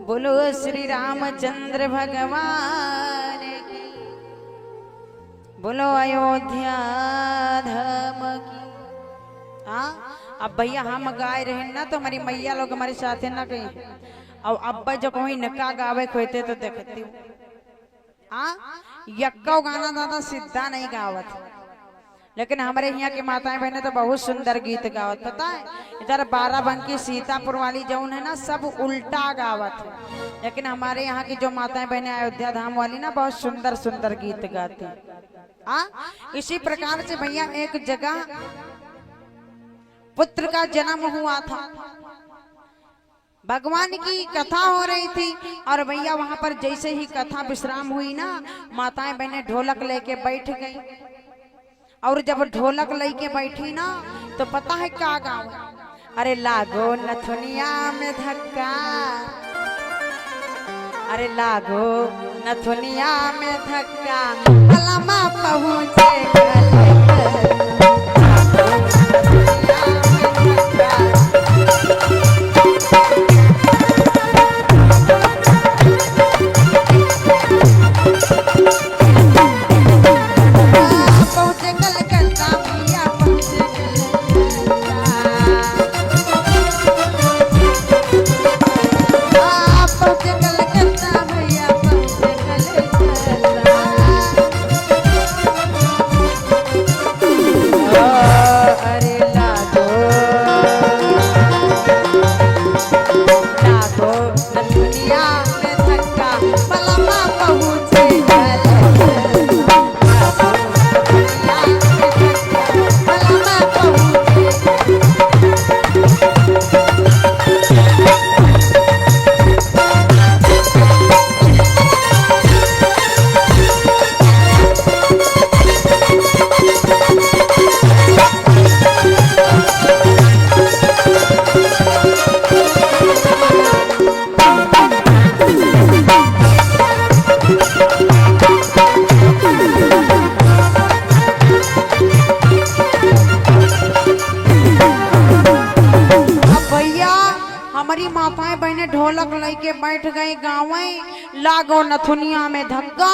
बोलो श्री रामचंद्र भगवान की, बोलो अयोध्या धाम की। हाँ, अब भैया हम गाए रहे ना तो हमारी मैया लोग हमारे साथ है ना कहीं, और अब्बा जो कोई नका गावे खोते तो देखती हूँ। हाँ, यक्का गाना दादा सीधा नहीं गावत, लेकिन हमारे यहाँ की माताएं बहनें तो बहुत सुंदर गीत गावत। पता है, इधर बाराबंकी सीतापुर वाली जौन है ना, सब उल्टा गावत है, लेकिन हमारे यहाँ की जो माताएं बहनें अयोध्या धाम वाली ना, बहुत सुंदर सुंदर गीत गाती। हाँ, इसी प्रकार से भैया एक जगह पुत्र का जन्म हुआ था, भगवान की कथा हो रही थी, और भैया वहां पर जैसे ही कथा विश्राम हुई ना, माताएं बहनें ढोलक लेके बैठ गई, और जब ढोलक लेके बैठी ना, तो पता है क्या गाँव? अरे लागो नथुनिया में धक्का, अरे लागो नथुनिया में धक्का, अलमा पहुंचे माताएं बहने ढोलक लेके बैठ गई गाँव, लागो नथुनिया में धक्का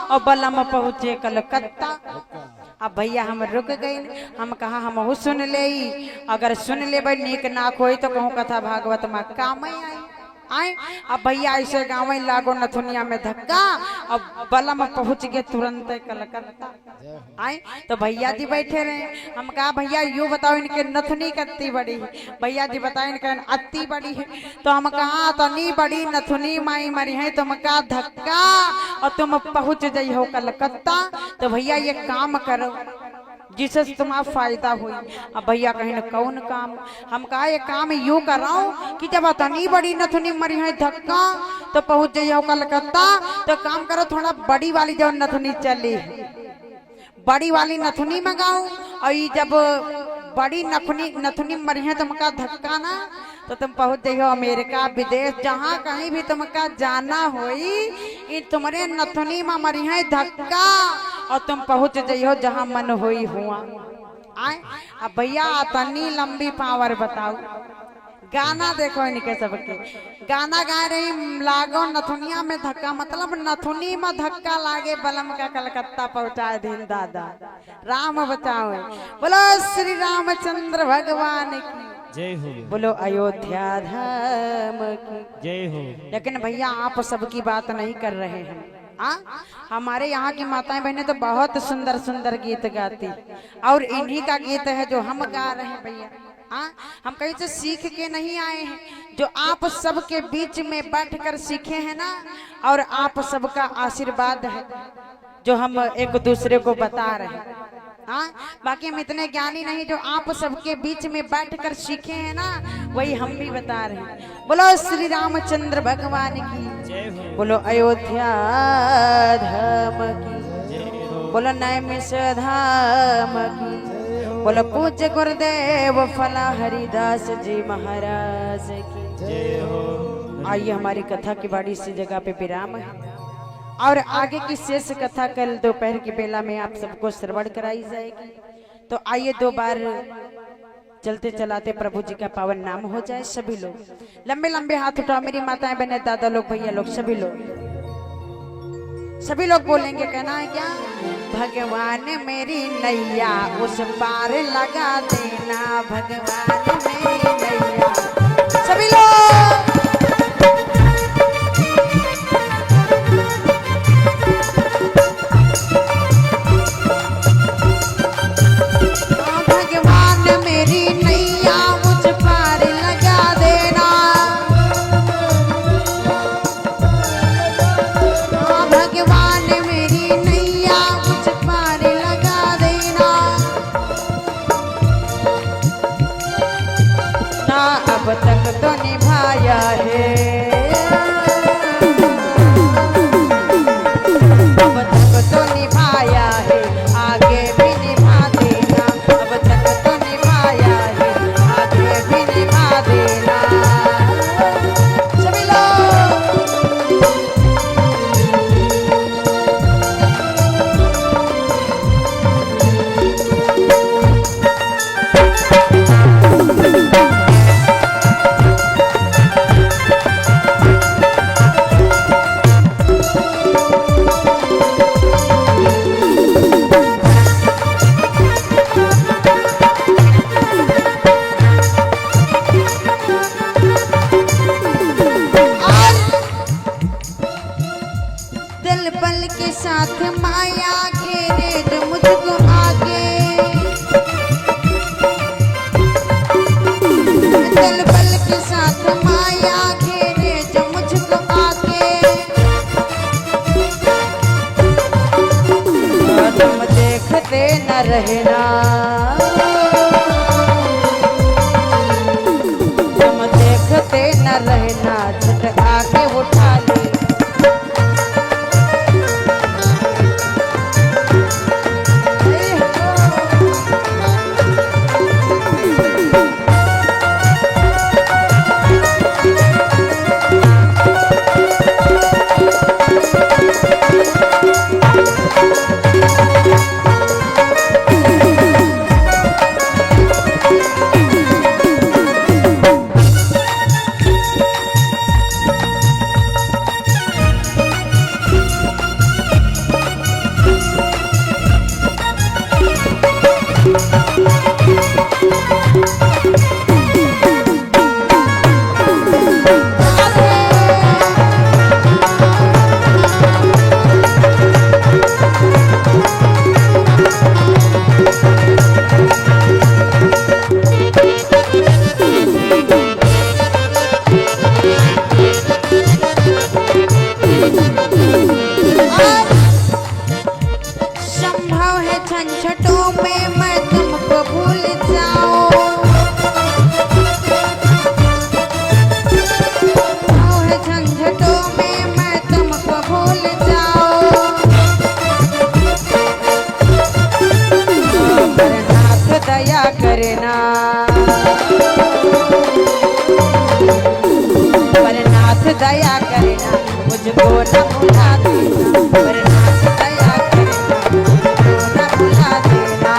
और बलम पहुँचे कलकत्ता। अब भैया हम रुक गए, हम कहा हम सुन ले, अगर सुन ले भाई नीक नाक होई तो कहूँ कथा भागवत में काम आए। अब भैया ऐसे गाँव लागो नथुनिया में धक्का अब बलम पहुंच गए तुरंत कलकत्ता। आए तो भैया जी बैठे रहे, हम कहा भैया यूँ बताओ इनके नथुनी कत्ती बड़ी है? भैया जी बताए इनका अत्ती बड़ी है। तो हम कहा तनी बड़ी नथुनी माई मरी है, तुम का धक्का और तुम पहुंच जाइ हो कलकत्ता। तो भैया ये काम करो जिससे तुम्हारा फायदा हुई। अब भैया कहीं न कौन काम? हम कहा ये काम यूं कर रहा हूँ कि जब अतनी बड़ी नथुनी मरी है धक्का तो पहुंच जाइए कलकत्ता। तो काम करो थोड़ा बड़ी वाली जो नथुनी चली बड़ी वाली नथुनी मंगाऊं, और ये जब बड़ी नथुनी मरी है तुमका धक्का ना तो तुम पहुंच जाइयो अमेरिका विदेश, जहाँ कहीं भी तुमका जाना होई ये तुम्हारे नथुनी में मरी है धक्का और तुम पहुंच जाइयो जहाँ मन होई हुआ। आए अब भैया तनी लंबी पावर बताओ। गाना देखो इनके सबके, गाना गा रही लागो नथुनिया में धक्का, मतलब नथुनी में धक्का लागे बलम का कलकत्ता पहुंचाए दिन दादा। राम बचाओ, बोलो श्री रामचंद्र भगवान की जय हो, बोलो अयोध्या धाम की जय हो। लेकिन भैया आप सबकी बात नहीं कर रहे हैं। हमारे यहाँ की माताएं बहनें तो बहुत सुंदर सुंदर गीत गाती, और इन्हीं का गीत है जो हम गा रहे हैं भैया। हम कहीं से सीख के नहीं आए हैं, जो आप सबके बीच में बैठकर सीखे हैं ना, और आप सबका आशीर्वाद है जो हम एक दूसरे को बता रहे हैं। बाकी हम इतने ज्ञानी नहीं, जो आप सबके बीच में बैठकर सीखे हैं ना वही हम भी बता रहे हैं। बोलो श्री रामचंद्र भगवान की जय हो, बोलो अयोध्या धाम की, जय हो, बोलो नैमिष धाम की, बोलो पूज्य गुरुदेव फला हरिदास जी महाराज की जय हो। आइए हमारी कथा की बाड़ी सी जगह पे विराम है, और आगे की शेष कथा कल दोपहर की बेला में आप सबको श्रवण कराई जाएगी। तो आइए दो बार चलते चलाते प्रभु जी का पावन नाम हो जाए। सभी लोग लंबे लंबे हाथ उठाओ, मेरी माताएं बहनें दादा लोग भैया लोग सभी लोग बोलेंगे। कहना है क्या? भगवान मेरी नैया उस पार लगा देना, भगवान मेरी नैया। सभी लोग भगवान मेरी नैया उस पार लगा देना, भगवान मेरी नैया उस पार लगा देना। ना अब तक तो निभाया है, अब तक तो निभाया है, आगे भी निभा देना। अब तक तो निभाया है, आगे भी निभा देना। सभी लोग दिल बल के साथ माया घेरे जो मुझको आगे, दिल बल के साथ माया घेरे जो मुझको आगे। तुम देखते न रहना, तुम देखते न रहना, झट आके उठा ले। मुझको न भुला देना, वरना दया करना मुझको न भुला देना।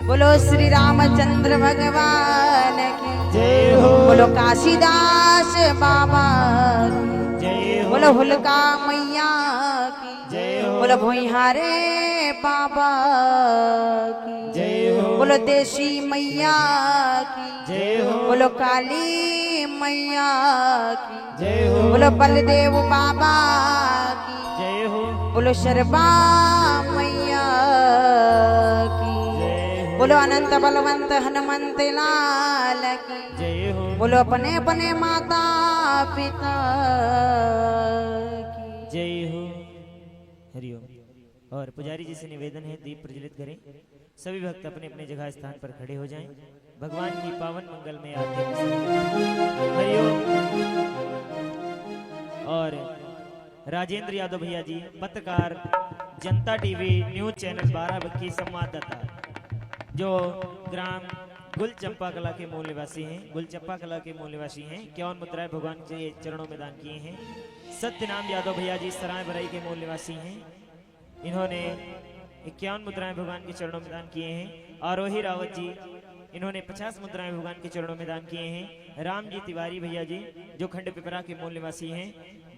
बोलो श्री रामचंद्र भगवान की जय हो। बोलो काशीदास बाबा की जय हो। बोलो हुलका मैया की जय हो। बोलो भुइहारे बाबा की जय हो। बोलो देशी मैया की जय हो। बोलो काली मैया की जय हो। बोलो बलदेव बाबा की जय हो। बोलो शर्मा मैया की बोलो अनंत बलवंत हनुमंत लाल की जय हो। बोलो अपने अपने माता पिता की जय हो। हरिओम। और पुजारी जी से निवेदन है दीप प्रज्वलित करें। सभी भक्त अपने अपने जगह स्थान पर खड़े हो जाएं। भगवान की पावन मंगल में आरती हरिओम। और राजेंद्र यादव भैया जी पत्रकार, जनता टीवी न्यूज चैनल 12 की संवाददाता, जो ग्राम गुलचंपा कला के मूल निवासी हैं, गुलचंपा कला के मूल निवासी हैं, 51 मुद्राएं भगवान के चरणों में दान किए हैं। सत्यनाम यादव भैया जी सराय बरई के मूल निवासी हैं, इन्होंने 51 मुद्राएं भगवान के चरणों में दान किए हैं। आरोही रावत जी, इन्होंने 50 मुद्राएं भगवान के चरणों में दान किए हैं। राम जी तिवारी भैया जी जो खंड पिपरा के मूल निवासी हैं,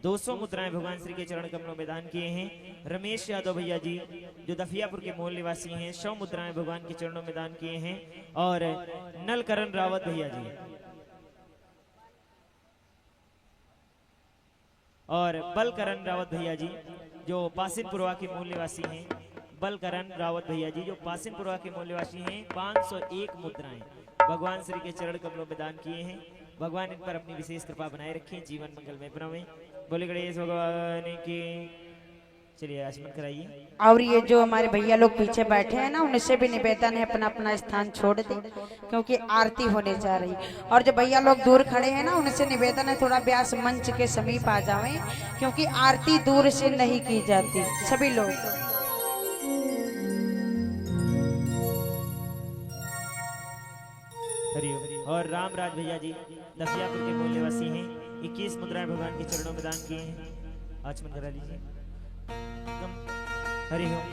200 मुद्राएं भगवान श्री के चरण कमलों में दान किए हैं। रमेश यादव भैया जी जो दफियापुर के मूल निवासी हैं, 100 मुद्राएं भगवान के चरणों में दान किए हैं। और नलकरण रावत भैया जी और बलकरण रावत भैया जी जो पासिनपुरवा के मूल निवासी हैं, बलकरण रावत भैया जी जो पासिनपुरवा के मूल निवासी हैं, 501 मुद्राएं भगवान श्री के चरण कमलों में दान किए हैं। भगवान इन पर अपनी विशेष कृपा बनाए रखें, जीवन मंगल में बनावे। बोले गणेश भगवान की। चलिए आचमन कराइए। और ये जो हमारे भैया लोग पीछे बैठे हैं ना, उनसे भी निवेदन है अपना अपना स्थान छोड़ दे, क्योंकि आरती होने जा रही। और जो भैया लोग दूर खड़े हैं ना, उनसे निवेदन है थोड़ा व्यास मंच के समीप आ जाएं, क्योंकि आरती दूर से नहीं की जाती। सभी लोग हरिओम। और रामराज भैया जी दफियापुर के मूल निवासी हैं, 21 मुद्राएं भगवान के चरणों में दान किए हैं। आचमन करा लीजिए। हरिओम।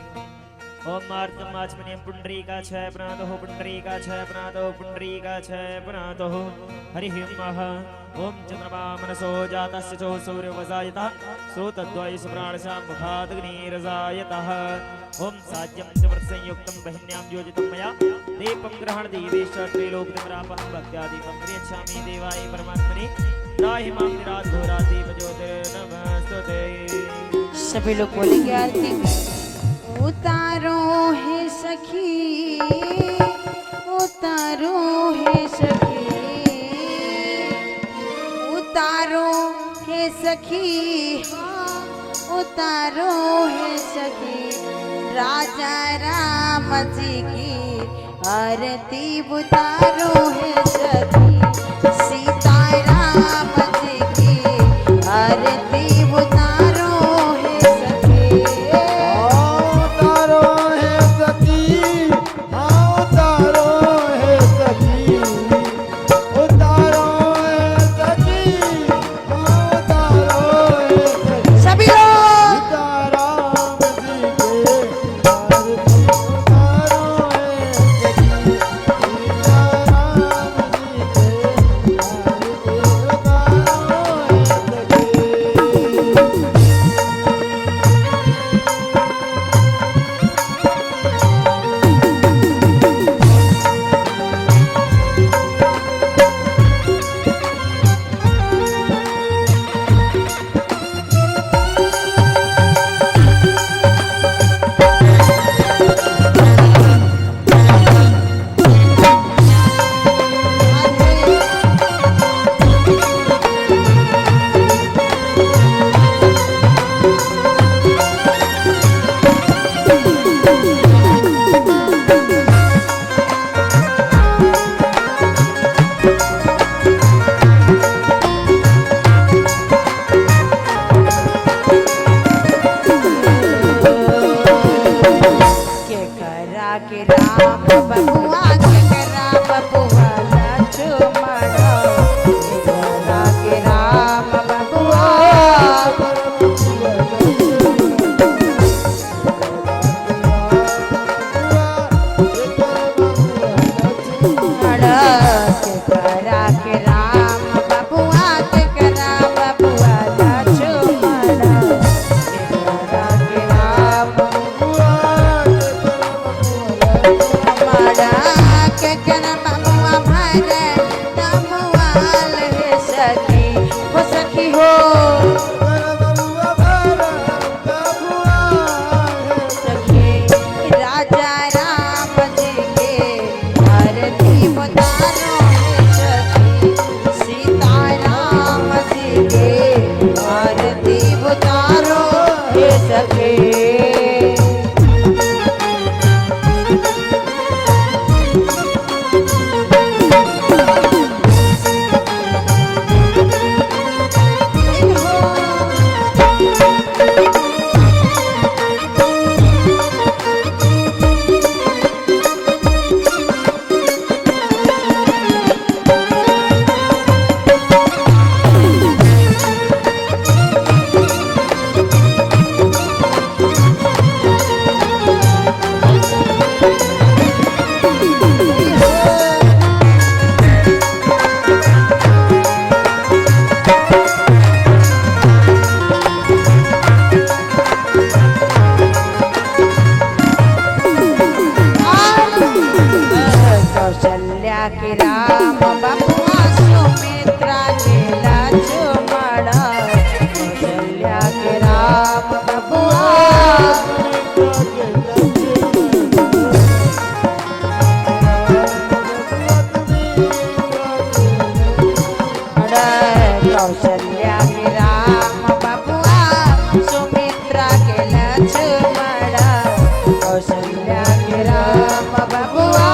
ओम मार्तम आचमनियम पुंडरीकाक्षाय प्रणतः पुंडरीकाक्षाय प्रणतः पुंडरीकाक्षाय प्रणतः। हरि ओम। ओम चंद्रमा मनसो जातस्य चो सूर्यवसायतः श्रोतद्वय सुप्राणशां मुखादग्निरजायतः। ओम साज्यं समर्थसंयुक्तं बहिन्यां योजितं मया दीपं ग्रहण देवेश त्रैलोक्यमरापहं भक्त्यादीपं प्रियच्छामि देवाय परमात्मने त्राहि मां निराधोरादेव ज्योतिर्नमस्तुते। सभी लोग बोलेंगे आरती। उतारो है सखी, उतारो है सखी, उतारो है सखी, हाँ उतारो है सखी, राजा राम जी की आरती उतारो है सखी, सीता राम जी की बबुआ सुमित्रा के लक्ष्मण कौशल्या के राम बबुआ कौशल्या के राम बबुआ सुमित्रा के लक्ष्मण कौशल्या के राम बबुआ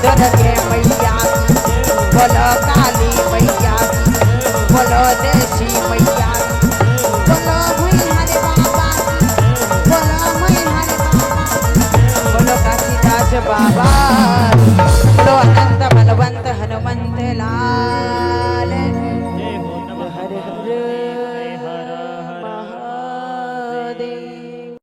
दूध की